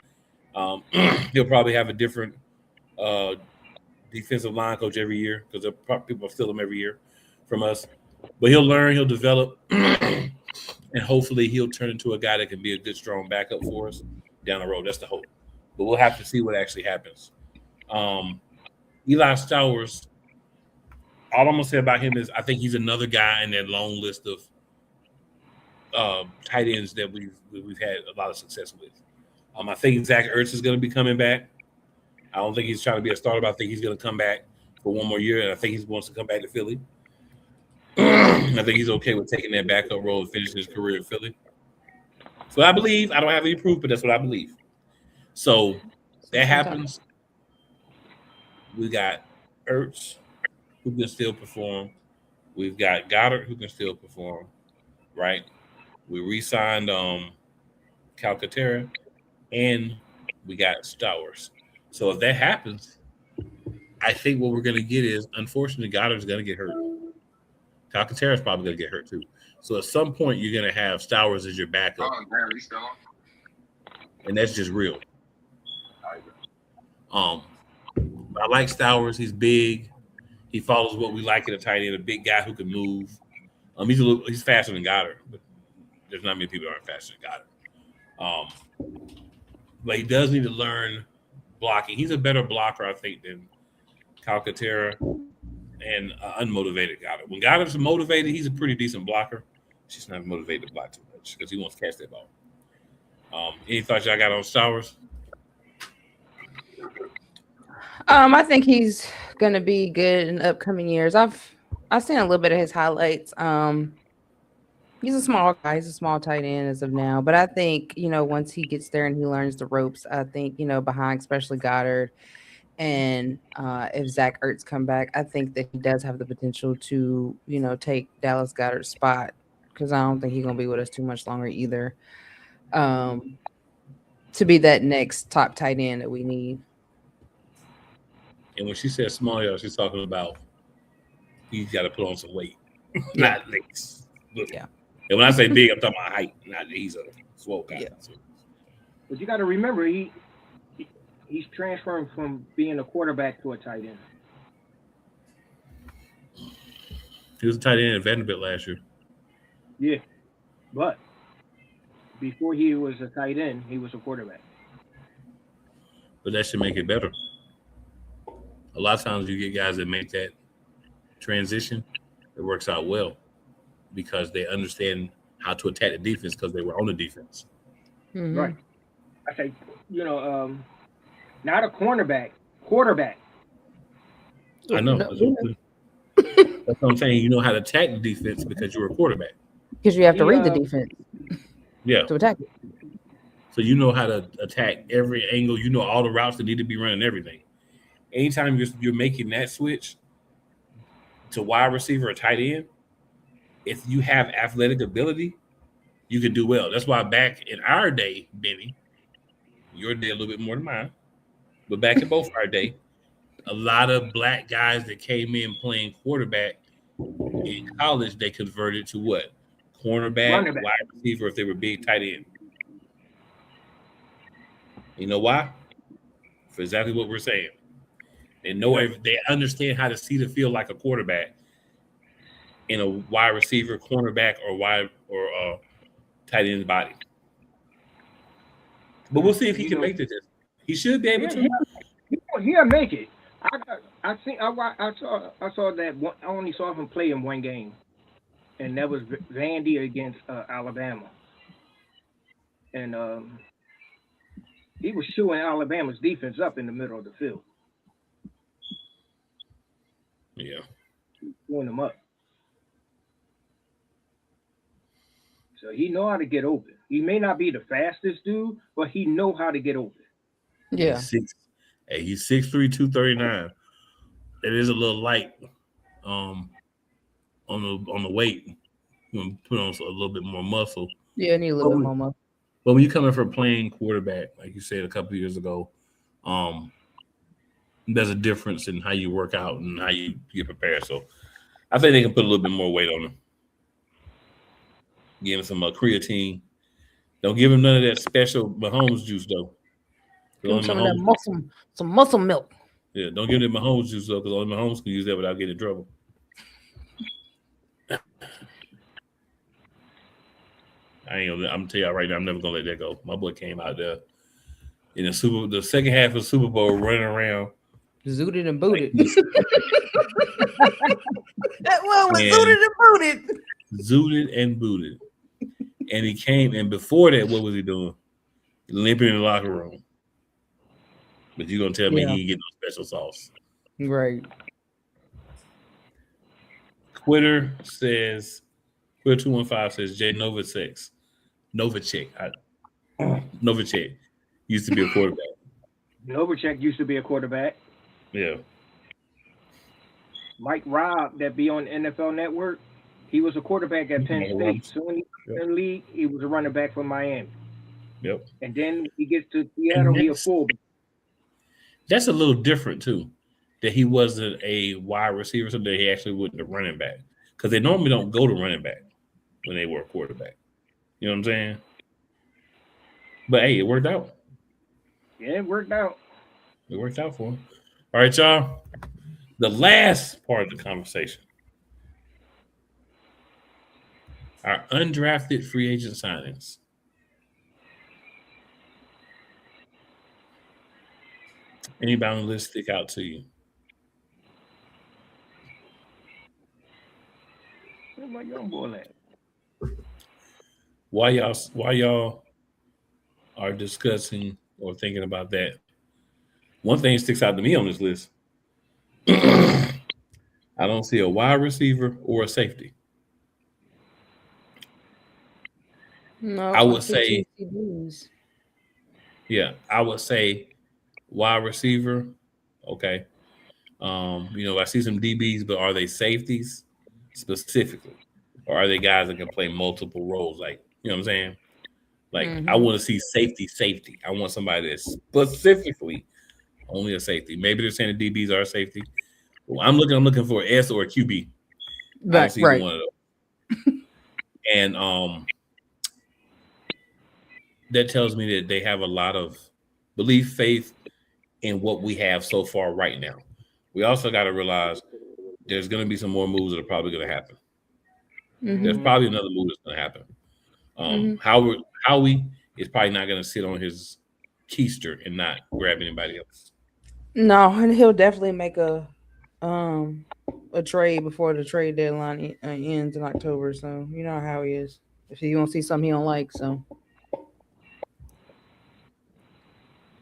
He'll probably have a different defensive line coach every year because people steal him every year from us. But he'll learn, he'll develop, and hopefully he'll turn into a guy that can be a good, strong backup for us down the road. That's the hope. But we'll have to see what actually happens. Eli Stowers, all I'm going to say about him is I think he's another guy in that long list of tight ends that we've had a lot of success with. I think Zach Ertz is going to be coming back. I don't think he's trying to be a starter, but I think he's going to come back for one more year, and I think he wants to come back to Philly. I think he's okay with taking that backup role and finishing his career in Philly. So I believe. I don't have any proof, but that's what I believe. So that happens. We got Ertz, who can still perform. We've got Goddard, who can still perform, right? We re-signed Calcaterra, and we got Stowers. So if that happens, I think what we're going to get is, unfortunately, Goddard's going to get hurt. Calcaterra's probably going to get hurt too. So at some point, you're going to have Stowers as your backup. And that's just real. I like Stowers. He's big. He follows what we like in a tight end, a big guy who can move. He's faster than Goddard, but there's not many people that aren't faster than Goddard. But he does need to learn blocking. He's a better blocker, I think, than Calcaterra and unmotivated Goddard. When Goddard's motivated, he's a pretty decent blocker. She's not motivated to block too much because he wants to catch that ball. Any thoughts y'all got on Showers? I think he's gonna be good in upcoming years. I've seen a little bit of his highlights. He's a small guy. He's a small tight end as of now. But I think, once he gets there and he learns the ropes, I think, behind especially Goddard and if Zach Ertz come back, I think that he does have the potential to, take Dallas Goedert's spot because I don't think he's going to be with us too much longer either to be that next top tight end that we need. And when she says small, y'all, she's talking about he's got to put on some weight, not legs. Yeah. And when I say big, I'm talking about height. Not he's a swole guy. Yeah. But you got to remember, he's transferring from being a quarterback to a tight end. He was a tight end at Vanderbilt last year. Yeah, but before he was a tight end, he was a quarterback. But that should make it better. A lot of times you get guys that make that transition, it works out well because they understand how to attack the defense because they were on the defense. Mm-hmm. Right. I say, not a cornerback, quarterback. I know. That's what I'm saying. You know how to attack the defense because you're a quarterback. Because you have to read the defense. Yeah. To attack it. So you know how to attack every angle. You know all the routes that need to be running, everything. Anytime you're making that switch to wide receiver or tight end, if you have athletic ability, you can do well. That's why back in our day, Benny, your day a little bit more than mine, but back in both our day, a lot of black guys that came in playing quarterback in college, they converted to what? Cornerback, wide receiver if they were big tight end. You know why? For exactly what we're saying. They understand how to see the field like a quarterback in a wide receiver, cornerback, or tight end's body. But we'll see if he can make this. He should be able to. He'll make it. I saw that one, I only saw him play in one game, and that was Vandy against Alabama, and he was shooing Alabama's defense up in the middle of the field. Yeah, shooing them up. So he know how to get open. He may not be the fastest dude, but he know how to get open. Yeah. He's 6'3", 239. It is a little light on the weight. When put on a little bit more muscle. Yeah, I need a little bit more muscle. But when you come in for playing quarterback, like you said a couple of years ago, there's a difference in how you work out and how you get prepared. So I think they can put a little bit more weight on him. Give him some creatine. Don't give him none of that special Mahomes juice though. Give him some of that muscle milk. Yeah, don't give him Mahomes juice though, because only Mahomes can use that without getting in trouble. I'm gonna tell y'all right now, I'm never gonna let that go. My boy came out there in the second half of the Super Bowl running around. Zooted and booted. That one was zooted and booted. Zooted and booted. And he came, and before that, what was he doing? Limping in the locker room. But you're gonna tell me he ain't getting no special sauce. Right. Twitter 215 says Jay Novacek used to be a quarterback. Novacek used to be a quarterback. Yeah. Mike Robb, that be on NFL Network, he was a quarterback at Penn State. So when he was in the league, he was a running back for Miami. Yep. And then he gets to Seattle, he a fullback. That's a little different too. That he wasn't a wide receiver, so that he actually wasn't a running back. Because they normally don't go to running back when they were a quarterback. You know what I'm saying? But hey, it worked out. Yeah, it worked out. It worked out for him. All right, y'all. The last part of the conversation. Our undrafted free agent signings. Anybody on the list stick out to you? Where my young boy at? While y'all are discussing or thinking about that, one thing sticks out to me on this list. I don't see a wide receiver or a safety. No, I I would see two say, CDs. yeah, I would say wide receiver. Okay. I see some DBs, but are they safeties specifically? Or are they guys that can play multiple roles? Like, you know what I'm saying? Like, I Mm-hmm. want to see safety. I want somebody that's specifically only a safety. Maybe they're saying the DBs are a safety. Well, I'm looking for an S or a QB. I don't Right, see either right. one of those. And that tells me that they have a lot of belief, faith in what we have so far right now. We also got to realize there's going to be some more moves that are probably going to happen. Mm-hmm. There's Mm-hmm. probably another move that's going to happen. Mm-hmm. Howie is probably not going to sit on his keister and not grab anybody else. No, and he'll definitely make um a trade before the trade deadline ends in October. So you know how he is. If he won't see something he don't like, so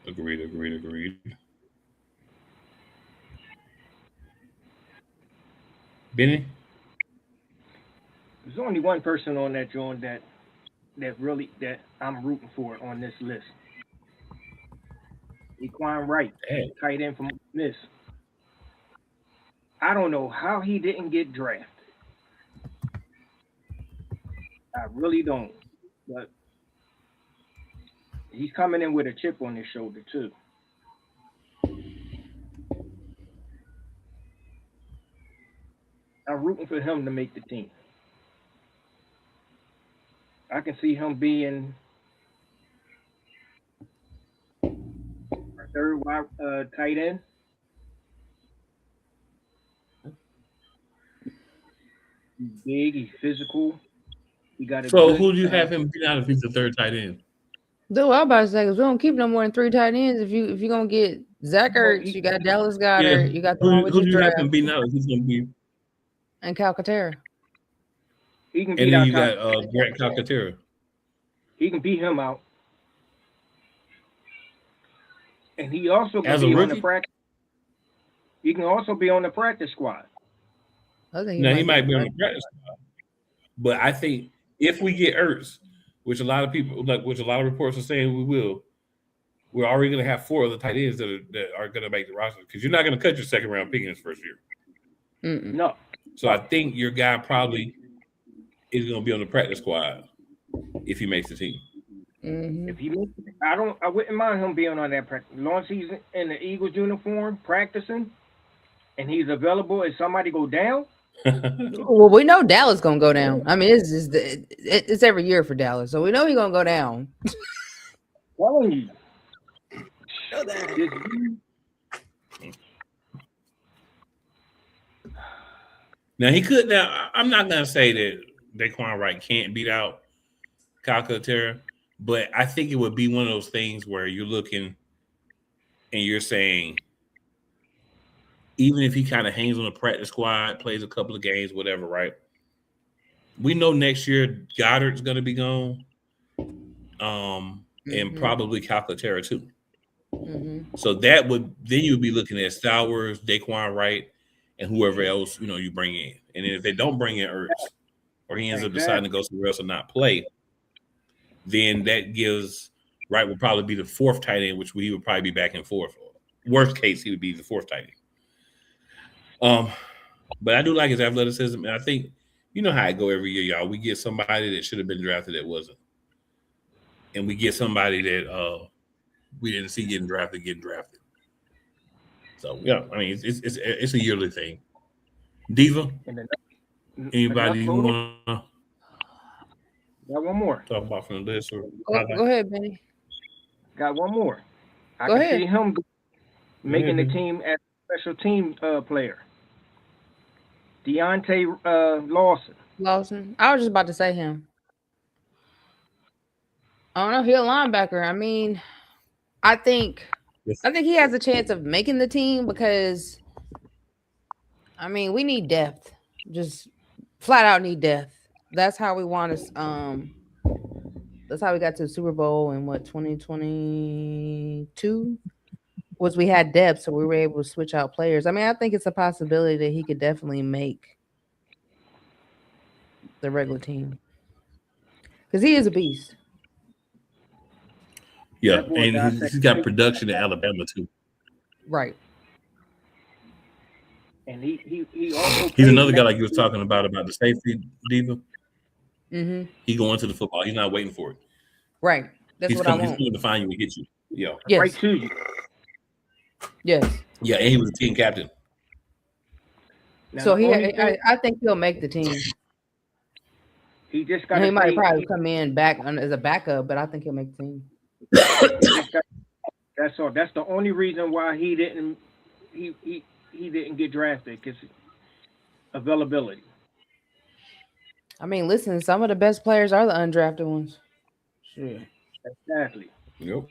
Agreed. Benny? There's only one person on that joint that I'm rooting for on this list. Equine Wright, Hey, tight end from Miss. I don't know how he didn't get drafted. I really don't. But he's coming in with a chip on his shoulder too. I'm rooting for him to make the team. I can see him being our third wide tight end. He's big. He's physical. He got a so good. who do you have him beat out if he's the third tight end? do what I about to say because we don't keep no more than three tight ends. If you're gonna get Zach Well, Ertz, you got Dallas Yeah, Goddard, you got the one we who do just you have him drafted, beating out if he's going to be? and Calcaterra. he can And beat then out. you got Grant Calcaterra. He can beat him out, and he also can As a be on the rookie, practice. He can also be on the practice squad. I think he now he might be might on be on the the practice squad, but I think if we get Ertz, which a lot of people, which a lot of reports are saying we will, we're already going to have four other tight ends that are going to make the roster because you're not going to cut your second round pick in his first year. Mm-mm. No, So I think your guy probably is going to be on the practice squad if he makes the team. Mm-hmm. if he, I wouldn't mind him being on that practice. As long as he's in the Eagles uniform practicing and he's available, if somebody go down, Well, we know Dallas gonna go down. I mean, it's just it's every year for Dallas, so we know he's gonna go down. telling you, Know that. this Now he could. Now I'm not going to say that Daquan Wright can't beat out Calcaterra, but I think it would be one of those things where you're looking and you're saying, even if he kind of hangs on the practice squad, plays a couple of games, whatever, right? We know next year Goddard's going to be gone, and Mm-hmm. probably Calcaterra too. Mm-hmm. So that would then you'd be looking at Stowers, Daquan Wright, and whoever else you bring in. And then if they don't bring in Ertz, or he ends up deciding to exactly. go somewhere else and not play, then that gives Wright would probably be the fourth tight end, which he would probably be back and forth. Worst case, he would be the fourth tight end. But I do like his athleticism, and I think you know how it go every year, y'all. We get somebody that should have been drafted that wasn't, and we get somebody that we didn't see getting drafted. So yeah, I mean it's a yearly thing. Diva, And enough anybody you total. want to Got one more. talk about from the list or Go highlight? ahead, Benny. Got one more. I Go can ahead. see him Go making ahead, the baby. team as a special team player. Deontay Lawson. Lawson. I was just about to say him. I don't know. He's a linebacker. I mean, I think he has a chance of making the team because, I mean, we need depth. Just flat out need depth. That's how we want to. That's how we got to the Super Bowl in 2022. Was we had depth, so we were able to switch out players. I mean, I think it's a possibility that he could definitely make the regular team because he is a beast. Yeah, and he's got production in Alabama too. Right. And he also he's another guy like you was talking about the safety diva. Mm-hmm. He going to the football. He's not waiting for it. Right. That's he's what coming, I want. He's coming to find you and get you. Yeah. Yes. Right to you. Yes. Yeah, and he was a team captain. Now, so I think he'll make the team. He just got. He might probably come in back as a backup, but I think he'll make the team. That's all. That's the only reason why he didn't get drafted, because availability. I mean, listen, some of the best players are the undrafted ones. Sure. Exactly. Yep.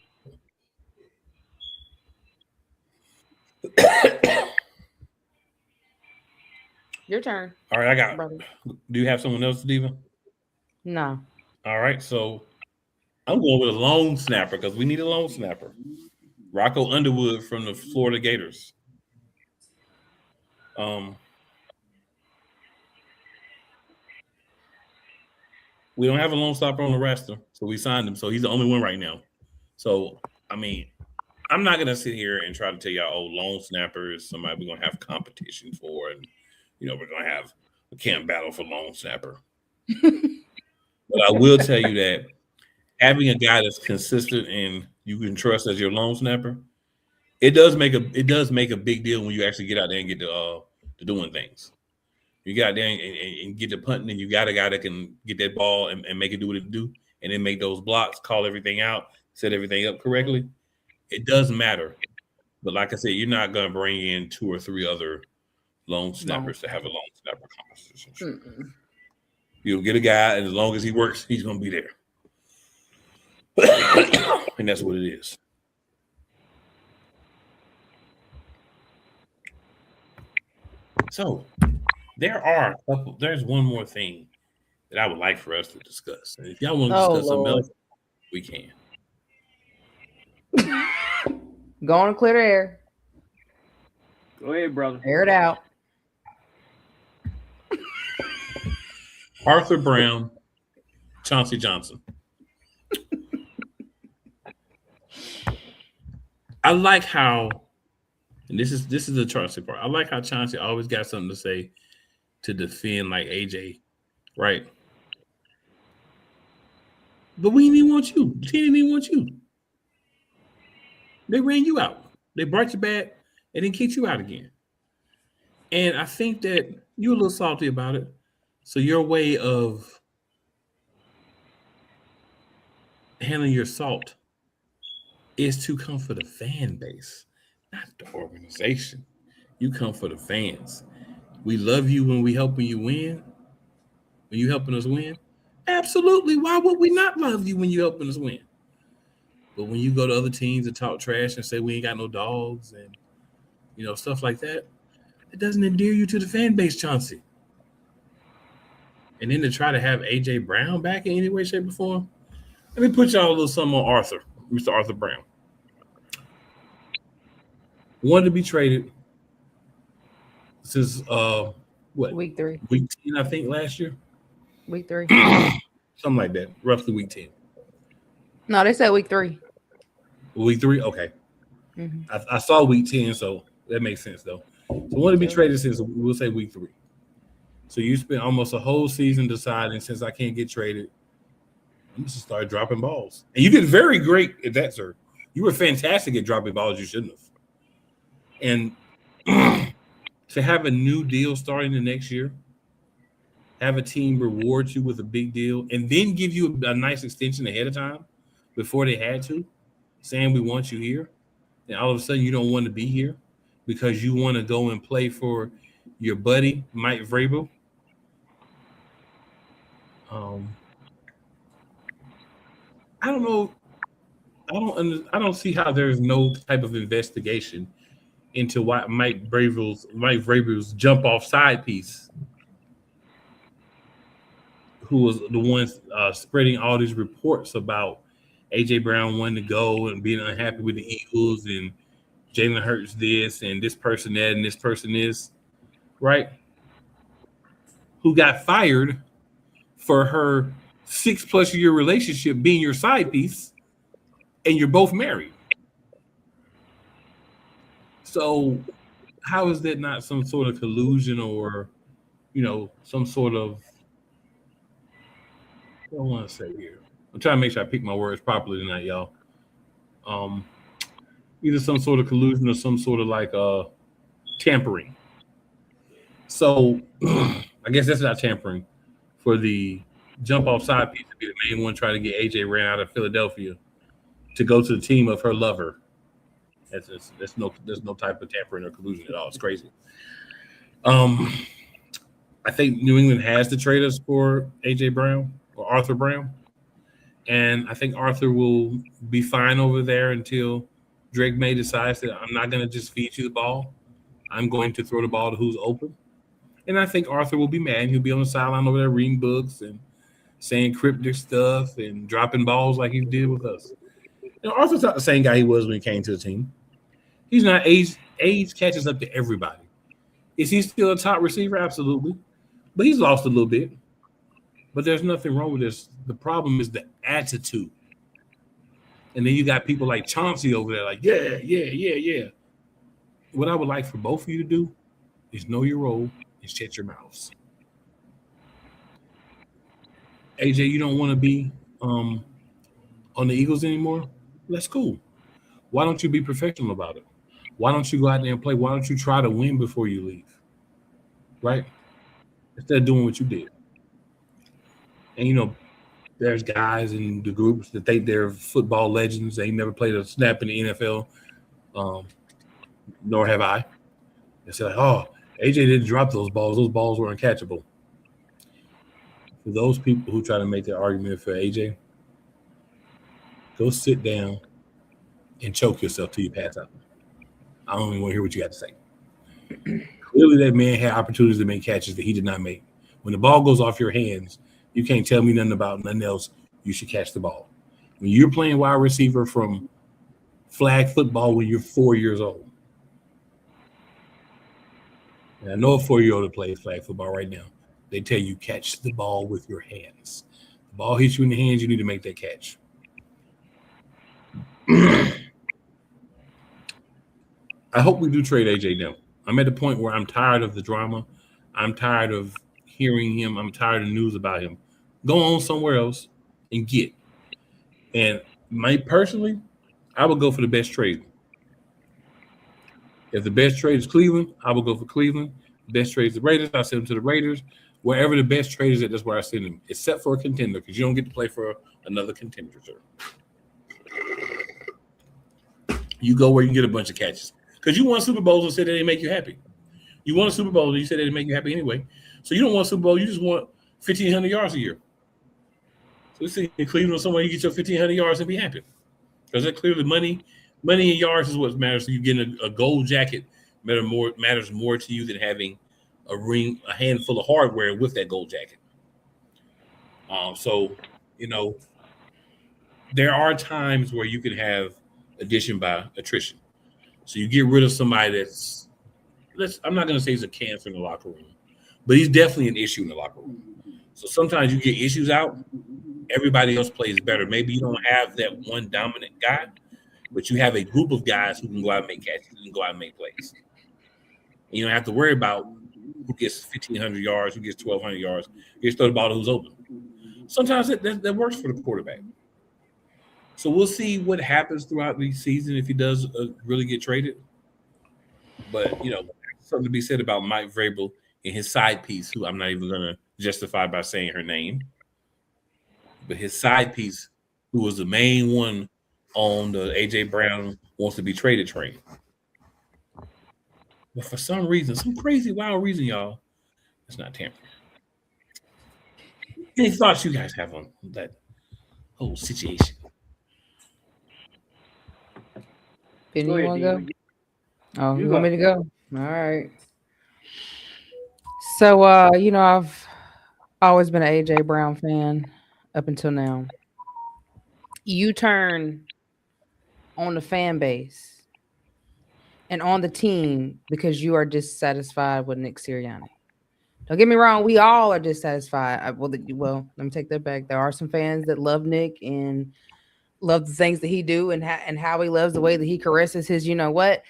Your turn. All right, I got. Brother. Do you have someone else, Diva? No. All right, so I'm going with a long snapper because we need a long snapper. Rocco Underwood from the Florida Gators. We don't have a long snapper on the roster, so we signed him. So he's the only one right now. So, I mean, I'm not going to sit here and try to tell y'all, oh, long snappers, somebody we're going to have competition for, and, you know, we're going to have a camp battle for long snapper. But I will tell you that having a guy that's consistent and you can trust as your long snapper, it does make a big deal when you actually get out there and get to doing things. You get out there and get to punting, and you got a guy that can get that ball and make it do what it do, and then make those blocks, call everything out, set everything up correctly. It does matter. But like I said, you're not going to bring in 2 or 3 other long snappers to have a long snapper competition. Mm-mm. You'll get a guy, and as long as he works, he's going to be there. And that's what it is. So there's one more thing that I would like for us to discuss. And if y'all want to discuss something else, we can. Go on and clear the air. Go ahead, brother. Air it out. Arthur Brown, Chauncey Johnson. I like how, and this is the Chauncey part. I like how Chauncey always got something to say to defend like AJ, right? But we didn't even want you. The team didn't even want you. They ran you out. They brought you back and then kicked you out again. And I think that you're a little salty about it. So your way of handling your salt is to come for the fan base, not the organization. You come for the fans. We love you when we helping you win. When you helping us win. Absolutely. Why would we not love you when you helping us win? But when you go to other teams and talk trash and say we ain't got no dogs and, you know, stuff like that, it doesn't endear you to the fan base, Chauncey. And then to try to have AJ Brown back in any way, shape, or form. Let me put y'all a little something on Arthur, Mr. Arthur Brown. Wanted to be traded since Week 3. Week 10, I think, last year. Week 3. Something like that. Roughly week 10. No, they said week 3. Week 3? Okay. Mm-hmm. I saw week 10, so that makes sense, though. So wanted to be traded since, we'll say, week 3. So you spent almost a whole season deciding, since I can't get traded, I'm just start dropping balls. And you did very great at that, sir. You were fantastic at dropping balls you shouldn't have. And to have a new deal starting the next year, have a team reward you with a big deal, and then give you a nice extension ahead of time before they had to, saying we want you here, and all of a sudden you don't want to be here because you want to go and play for your buddy Mike Vrabel. I don't know. I don't see how there's no type of investigation into why Mike Vrabel's jump off side piece, who was the one spreading all these reports about AJ Brown wanting to go and being unhappy with the Eagles and Jalen Hurts this and this person that and this person this, right? Who got fired for her 6+ year relationship being your side piece, and you're both married. So how is that not some sort of collusion or some sort of, what I want to say here? I'm trying to make sure I pick my words properly tonight, y'all. Um, Either some sort of collusion or some sort of like tampering. So I guess that's not tampering for the jump off side piece to be the main one trying to get AJ ran out of Philadelphia to go to the team of her lover. There's no type of tampering or collusion at all. It's crazy. I think New England has to trade us for AJ Brown or Arthur Brown, and I think Arthur will be fine over there until Drake May decides that I'm not going to just feed you the ball. I'm going to throw the ball to who's open. And I think Arthur will be mad. He'll be on the sideline over there reading books and saying cryptic stuff and dropping balls like he did with us. Arthur's not the same guy he was when he came to the team. He's not. Age catches up to everybody. Is he still a top receiver? Absolutely. But he's lost a little bit. But there's nothing wrong with this. The problem is the attitude. And then you got people like Chauncey over there like, yeah. What I would like for both of you to do is know your role and shut your mouths. AJ, you don't want to be on the Eagles anymore? That's cool. Why don't you be professional about it? Why don't you go out there and play? Why don't you try to win before you leave? Right? Instead of doing what you did. And, there's guys in the groups that think they're football legends. They never played a snap in the NFL, nor have I. They say, like, oh, AJ didn't drop those balls. Those balls were uncatchable. For those people who try to make that argument for AJ, go sit down and choke yourself till you pass out. I don't even want to hear what you got to say. Clearly, that man had opportunities to make catches that he did not make. When the ball goes off your hands, you can't tell me nothing about nothing else. You should catch the ball. When you're playing wide receiver from flag football when you're 4 years old, and I know a 4-year-old that plays flag football right now, they tell you catch the ball with your hands. The ball hits you in the hands, you need to make that catch. I hope we do trade AJ now. I'm at the point where I'm tired of the drama. I'm tired of hearing him. I'm tired of news about him. Go on somewhere else and get. And personally, I would go for the best trade. If the best trade is Cleveland, I will go for Cleveland. Best trade is the Raiders, I send them to the Raiders. Wherever the best trade is at, that's where I send them, except for a contender, because you don't get to play for another contender, sir. You go where you can get a bunch of catches. Because you won Super Bowls and said that they make you happy. You won a Super Bowl and you said that they make you happy anyway. So you don't want a Super Bowl, you just want 1,500 yards a year. So let's see in Cleveland or somewhere you get your 1,500 yards and be happy. Because that clearly money and yards is what matters. So you getting a gold jacket matters more to you than having a handful of hardware with that gold jacket. So there are times where you can have addition by attrition. So you get rid of somebody I'm not going to say he's a cancer in the locker room, but he's definitely an issue in the locker room. So sometimes you get issues out, everybody else plays better. Maybe you don't have that one dominant guy, but you have a group of guys who can go out and make catches and go out and make plays. And you don't have to worry about who gets 1,500 yards, who gets 1,200 yards. You just throw the ball to who's open. Sometimes that works for the quarterback. So we'll see what happens throughout the season if he does really get traded. But, something to be said about Mike Vrabel and his side piece, who I'm not even going to justify by saying her name. But his side piece, who was the main one on the A.J. Brown wants to be traded train. But for some reason, some crazy, wild reason, y'all, it's not tampering. Any thoughts you guys have on that whole situation? Penny, Go you ahead, want to go? Diva. Oh, You you want me go. to go? All right. So, I've always been an AJ Brown fan up until now. You turn on the fan base and on the team because you are dissatisfied with Nick Sirianni. Don't get me wrong, we all are dissatisfied. Well, let me take that back. There are some fans that love Nick and love the things that he do and how he loves the way that he caresses his, you know what.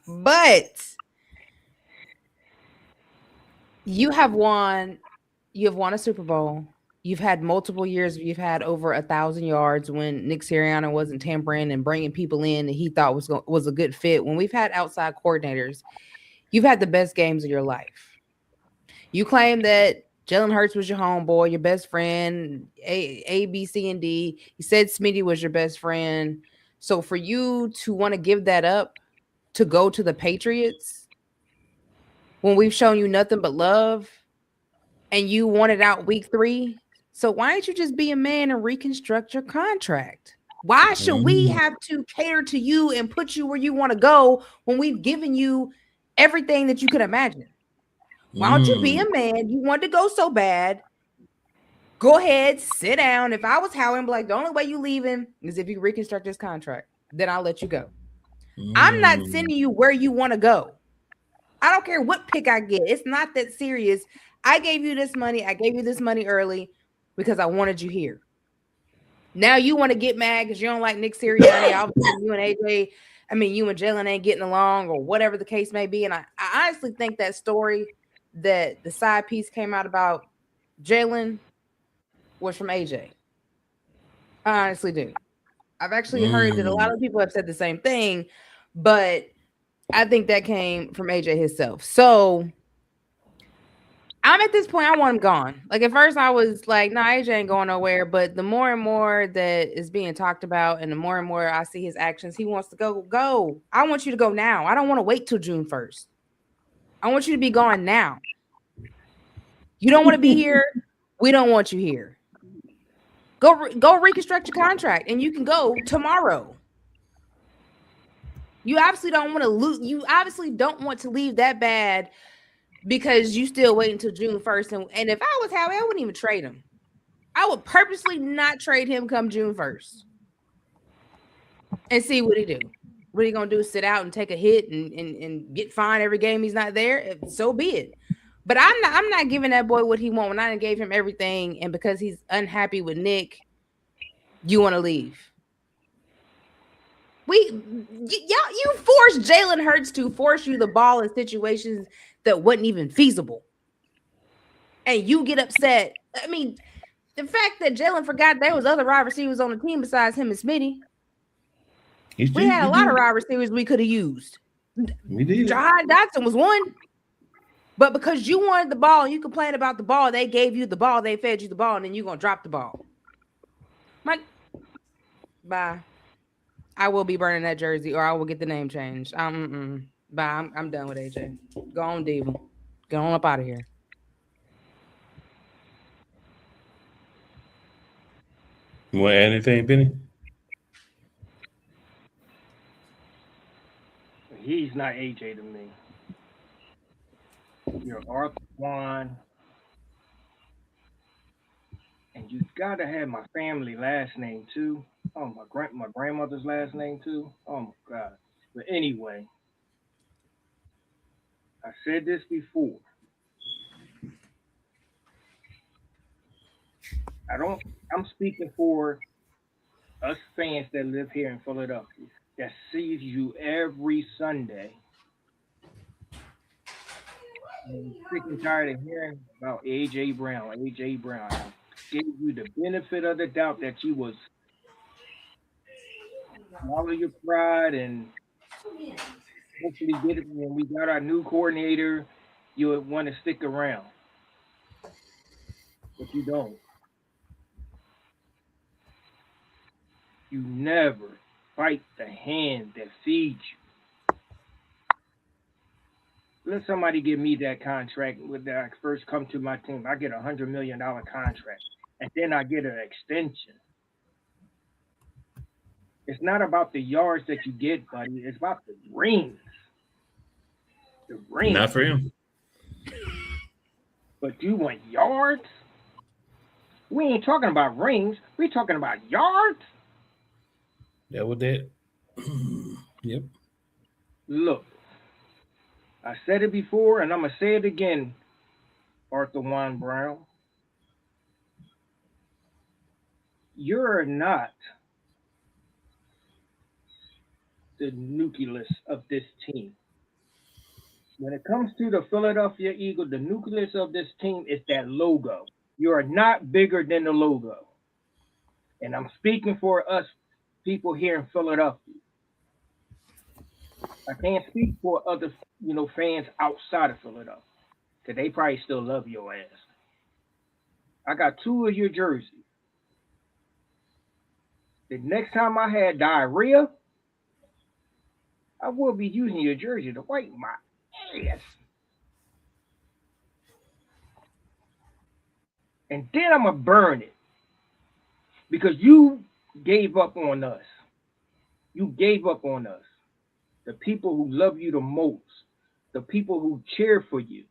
But you have won a Super Bowl. You've had multiple years. You've had over 1,000 yards when Nick Sirianni wasn't tampering and bringing people in that he thought was a good fit. When we've had outside coordinators, you've had the best games of your life. You claim that Jalen Hurts was your homeboy, your best friend, A, B, C, and D. You said Smitty was your best friend. So for you to want to give that up to go to the Patriots when we've shown you nothing but love and you wanted out week 3, so why don't you just be a man and reconstruct your contract? Why should we have to cater to you and put you where you want to go when we've given you everything that you could imagine? Why don't you be a man? You want to go so bad. Go ahead, sit down. If I was Howard, I'd be like, the only way you leaving is if you reconstruct this contract. Then I'll let you go. I'm not sending you where you want to go. I don't care what pick I get. It's not that serious. I gave you this money. I gave you this money early because I wanted you here. Now you want to get mad because you don't like Nick Sirianni. Obviously, you and AJ, you and Jalen ain't getting along or whatever the case may be. And I honestly think that story that the side piece came out about Jalen was from AJ. I honestly do. I've actually heard that a lot of people have said the same thing, but I think that came from AJ himself. So I'm at this point, I want him gone. Like at first I was like, nah, AJ ain't going nowhere. But the more and more that is being talked about and the more and more I see his actions, he wants to go. I want you to go now. I don't want to wait till June 1st. I want you to be gone now. You don't want to be here. We don't want you here. Go reconstruct your contract and you can go tomorrow. You obviously don't want to lose. You obviously don't want to leave that bad because you still wait until June 1st. And if I was Howie, I wouldn't even trade him. I would purposely not trade him come June 1st and see what he do. What he gonna do? Sit out and take a hit and get fined every game he's not there? So be it. But I'm not giving that boy what he want when I gave him everything, and because he's unhappy with Nick, you want to leave. You forced Jalen Hurts to force you the ball in situations that wasn't even feasible. And you get upset. The fact that Jalen forgot there was other wide receivers on the team besides him and Smitty. We had a lot of wide receivers we could have used. We did. Jahan Dotson was one. But because you wanted the ball and you complained about the ball, they gave you the ball, they fed you the ball, and then you're going to drop the ball. Mike, bye. I will be burning that jersey or I will get the name changed. Bye. I'm done with AJ. Go on, Diva. Get on up out of here. You want to add anything, Benny? He's not AJ to me. You're Arthur Juan. And you gotta have my family last name too. Oh, my grandmother's last name too. Oh my god. But anyway, I said this before. I'm speaking for us fans that live here in Philadelphia that sees you every Sunday. And I'm sick and tired of hearing about AJ Brown. AJ Brown. I gave you the benefit of the doubt that you was swallow your pride and hopefully get it when we got our new coordinator, you would want to stick around. But you don't. You never, fight the hand that feeds you. Let somebody give me that contract when I first come to my team. I get $100 million contract, and then I get an extension. It's not about the yards that you get, buddy. It's about the rings. The rings. Not for him. But you want yards? We ain't talking about rings. We talking about yards. That was that. Yep. Look, I said it before, and I'm gonna say it again, Arthur Juan Brown. You're not the nucleus of this team. When it comes to the Philadelphia Eagles, the nucleus of this team is that logo. You are not bigger than the logo. And I'm speaking for us people here in Philadelphia. I can't speak for other, fans outside of Philadelphia, because they probably still love your ass. I got 2 of your jerseys. The next time I had diarrhea, I will be using your jersey to wipe my ass. And then I'm going to burn it. Because you gave up on us. You gave up on us. The people who love you the most. The people who cheer for you.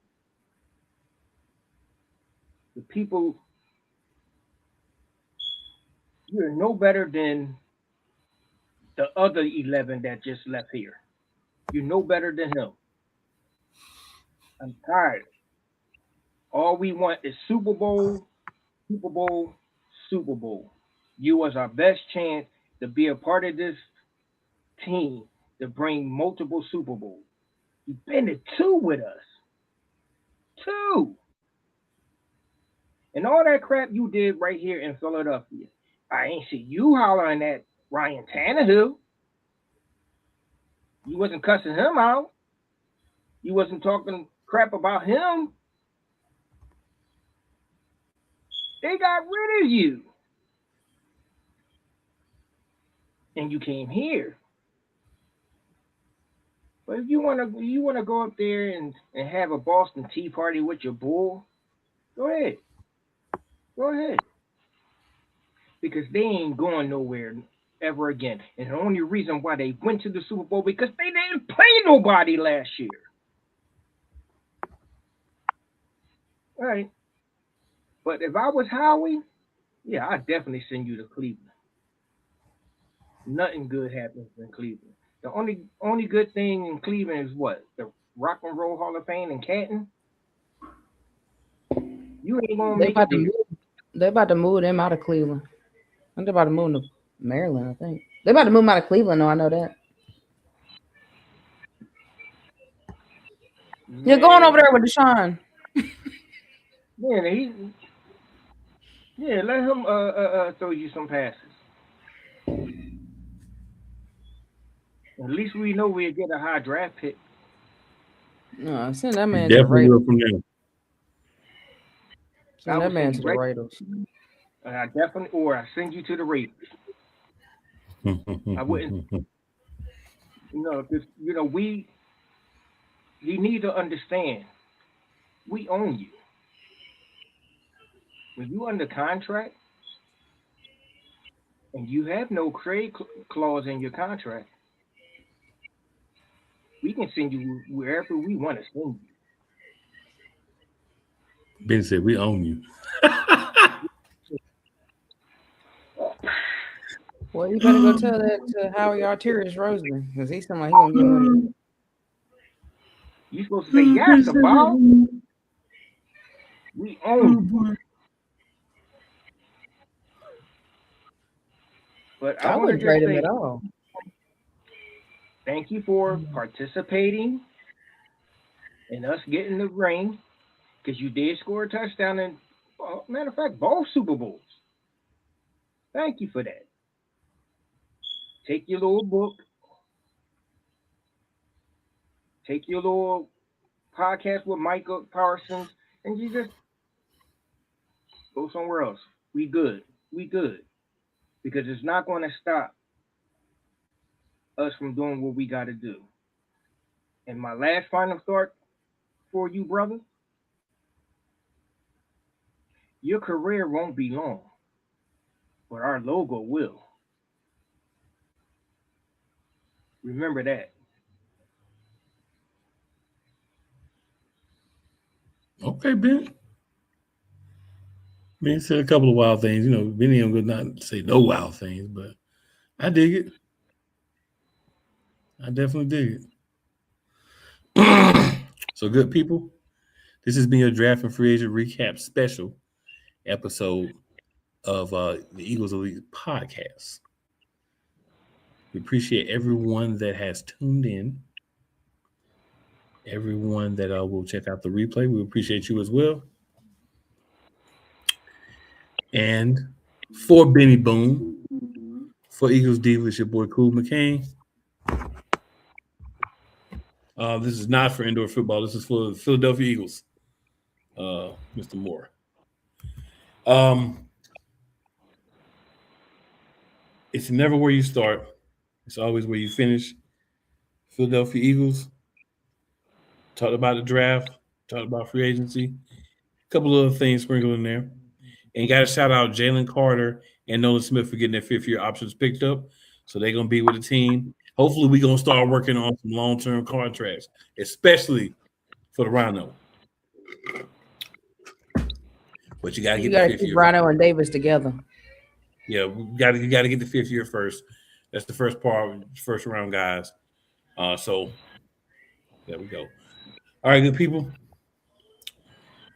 The people, you're no better than the other 11 that just left here. You're no better than him. I'm tired. All we want is Super Bowl, Super Bowl, Super Bowl. You was our best chance to be a part of this team to bring multiple Super Bowls. You've been to 2 with us. 2. And all that crap you did right here in Philadelphia. I ain't see you hollering at Ryan Tannehill. You wasn't cussing him out. You wasn't talking crap about him. They got rid of you. And you came here. But if you wanna go up there and have a Boston Tea Party with your bull, go ahead. Go ahead. Because they ain't going nowhere ever again. And the only reason why they went to the Super Bowl because they didn't play nobody last year. All right. But if I was Howie, yeah, I'd definitely send you to Cleveland. Nothing good happens in Cleveland. The only good thing in Cleveland is what? The Rock and Roll Hall of Fame in Canton? You ain't gonna make it. They about to move them out of Cleveland. They're about to move to Maryland, I think. They're about to move them out of Cleveland, though. I know that. Man. You're going over there with Deshaun. Yeah, let him throw you some passes. At least we know we'll get a high draft pick. No, send that man to the Raiders. Send that man to the Raiders. I definitely, or I send you to the Raiders. I wouldn't. Because you need to understand, we own you. When you under contract and you have no trade clause in your contract, we can send you wherever we want to send you. Ben said, we own you. Well, you better go tell that to Howie Arterius Roseman, because he's somebody he gonna get money. You supposed to say yes, about we own you. But I wouldn't trade him at all. Thank you for participating in us getting the ring, because you did score a touchdown in, matter of fact, both Super Bowls. Thank you for that. Take your little book, take your little podcast with Michael Parsons, and you just go somewhere else. We good. Because it's not going to stop us from doing what we got to do. And my last final thought for you, brother, your career won't be long, but our logo will. Remember that. Okay, Ben. Ben said a couple of wild things. You know, Benny ain't gonna not say no wild things, but I dig it. I definitely dig it. So, good people, this has been your draft and free agent recap special episode of the Eagles Elite podcast. We appreciate everyone that has tuned in, everyone that will check out the replay. We appreciate you as well. And for Benny Boone, for Eagles Diva, it's your boy Cool McCain. This is not for indoor football. This is for the Philadelphia Eagles, Mr. Moore. It's never where you start. It's always where you finish. Philadelphia Eagles. Talked about the draft. Talked about free agency. A couple of other things sprinkled in there. And got to shout out Jalen Carter and Nolan Smith for getting their fifth-year options picked up. So they're going to be with the team. Hopefully, we're going to start working on some long-term contracts, especially for the Rhino. But you got to get the fifth keep year. Rhino and Davis together. Yeah, you got to get the fifth year first. That's the first part, first round guys. So there we go. All right, good people.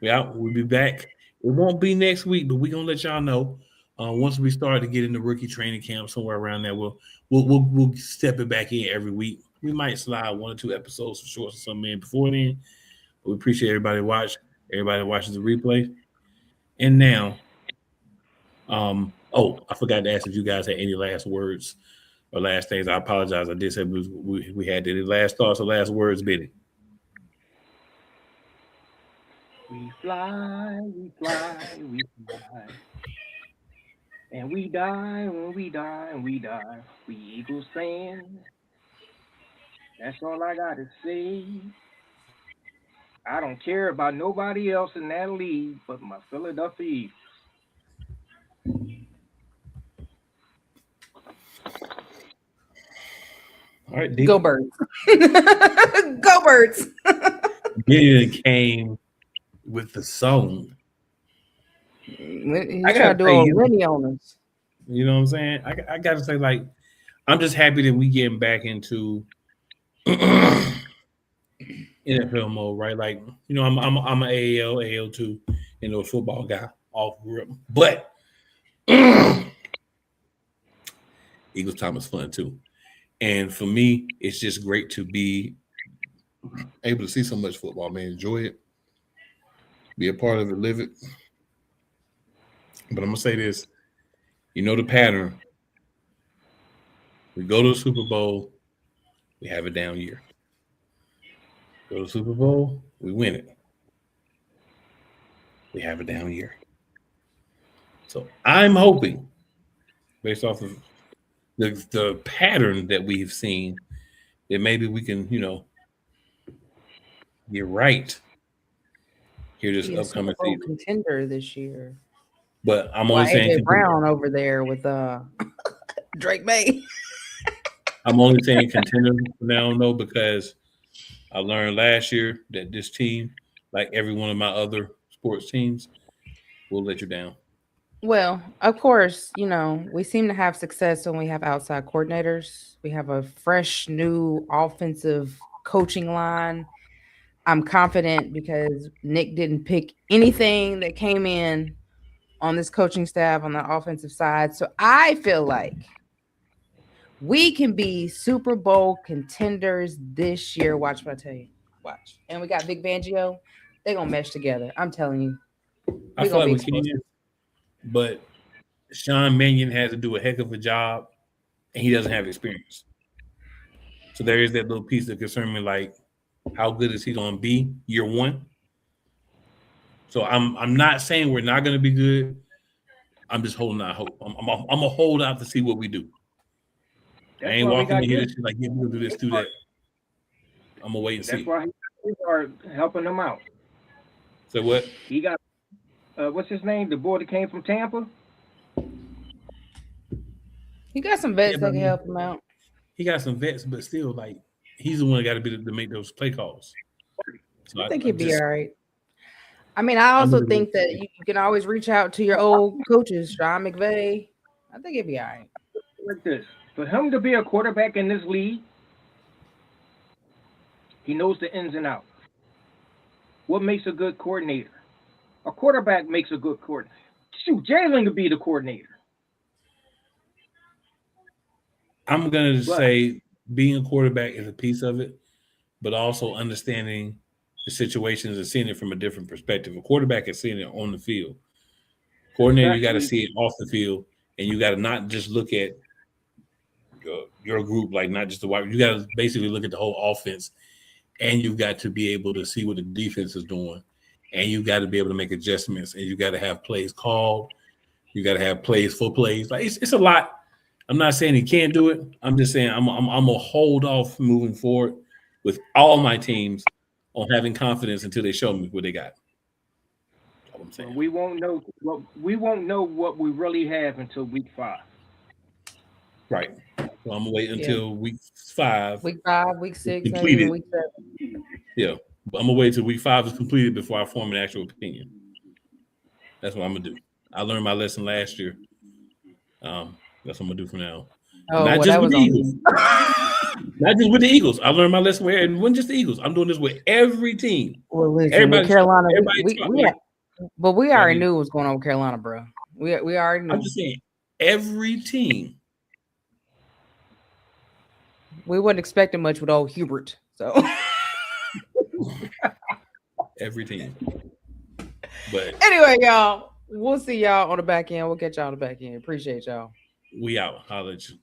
We out. We'll be back. It won't be next week, but we're gonna let y'all know. Once we start to get into rookie training camp, somewhere around there, we'll step it back in every week. We might slide 1 or 2 episodes for short or something in before then. But we appreciate everybody watches the replay. And now, I forgot to ask if you guys had any last words or last things. I apologize. I did say we had any last thoughts or last words, Benny. We fly, we fly, we fly. And we die when we die and we die. We Eagles fans. That's all I got to say. I don't care about nobody else in that league but my Philadelphia Eagles. All right, Go Birds. Go Birds. Gideon came with the song. I gotta do a Lenny on us. You know what I'm saying? I gotta say, like, I'm just happy that we getting back into NFL mode, right? Like, you know, I'm an AL2, you know, football guy off rip, but Eagles time is fun too. And for me, it's just great to be able to see so much football, man. Enjoy it, be a part of it, live it. But I'm gonna say this, you know the pattern. We go to the Super Bowl, we have a down year. Go to the Super Bowl, we win it. We have a down year. So I'm hoping, based off of the pattern that we've seen, that maybe we can, you know, get right here this upcoming season. Contender this year. But I'm only saying AJ Brown over there with Drake May. I'm only saying contender now, though, because I learned last year that this team, like every one of my other sports teams, will let you down. Well, of course, you know, we seem to have success when we have outside coordinators. We have a fresh, new offensive coaching line. I'm confident because Nick didn't pick anything that came in on this coaching staff on the offensive side. So I feel like we can be Super Bowl contenders this year. Watch what I tell you. Watch. And we got Vic Fangio. They're going to mesh together. I'm telling you. I feel like we can, but Sean Mannion has to do a heck of a job, and he doesn't have experience. So there is that little piece that concerns me, like, how good is he going to be year one? So I'm not saying we're not going to be good. I'm just holding out hope. I'm going to hold out to see what we do. I ain't why we walking got in here good. this shit like, yeah, we'll do this, do that. I'm gonna wait and That's see. why we are helping him out. So what? He got what's his name? The boy that came from Tampa. He got some vets that can help him out. He got some vets, but still, like, he's the one that got to be to make those play calls. So I think he'd be all right. I mean, I also think that you can always reach out to your old coaches, Sean McVay. I think it'd be all right. Like this, for him to be a quarterback in this league, he knows the ins and outs. What makes a good coordinator? A quarterback makes a good coordinator. Shoot, Jalen could be the coordinator. I'm going to say being a quarterback is a piece of it, but also understanding the situations and seeing it from a different perspective. A quarterback is seeing it on the field. Coordinator, you got to see it off the field, and you got to not just look at your group, like not just the wide. You got to basically look at the whole offense, and you've got to be able to see what the defense is doing, and you got to be able to make adjustments, and you got to have plays called. You got to have plays for plays. Like it's a lot. I'm not saying he can't do it. I'm just saying I'm gonna hold off moving forward with all my teams on having confidence until they show me what they got. That's all I'm saying. We won't know what we really have until week 5. Right. So I'm gonna wait until week 5. Week 5, week 6, completed. maybe week 7. Yeah, but I'm gonna wait till week 5 is completed before I form an actual opinion. That's what I'm gonna do. I learned my lesson last year. That's what I'm gonna do from now. Oh, not well, just with the Eagles. Not just with the Eagles. I learned my lesson where it wasn't just the Eagles. I'm doing this with every team. Well, listen, with Carolina, but we already knew what was going on with Carolina, bro. We already knew. I'm just saying, every team. We wasn't expecting much with old Hubert, so every team. But anyway, y'all, we'll see y'all on the back end. We'll catch y'all on the back end. Appreciate y'all. We out. Holla at you.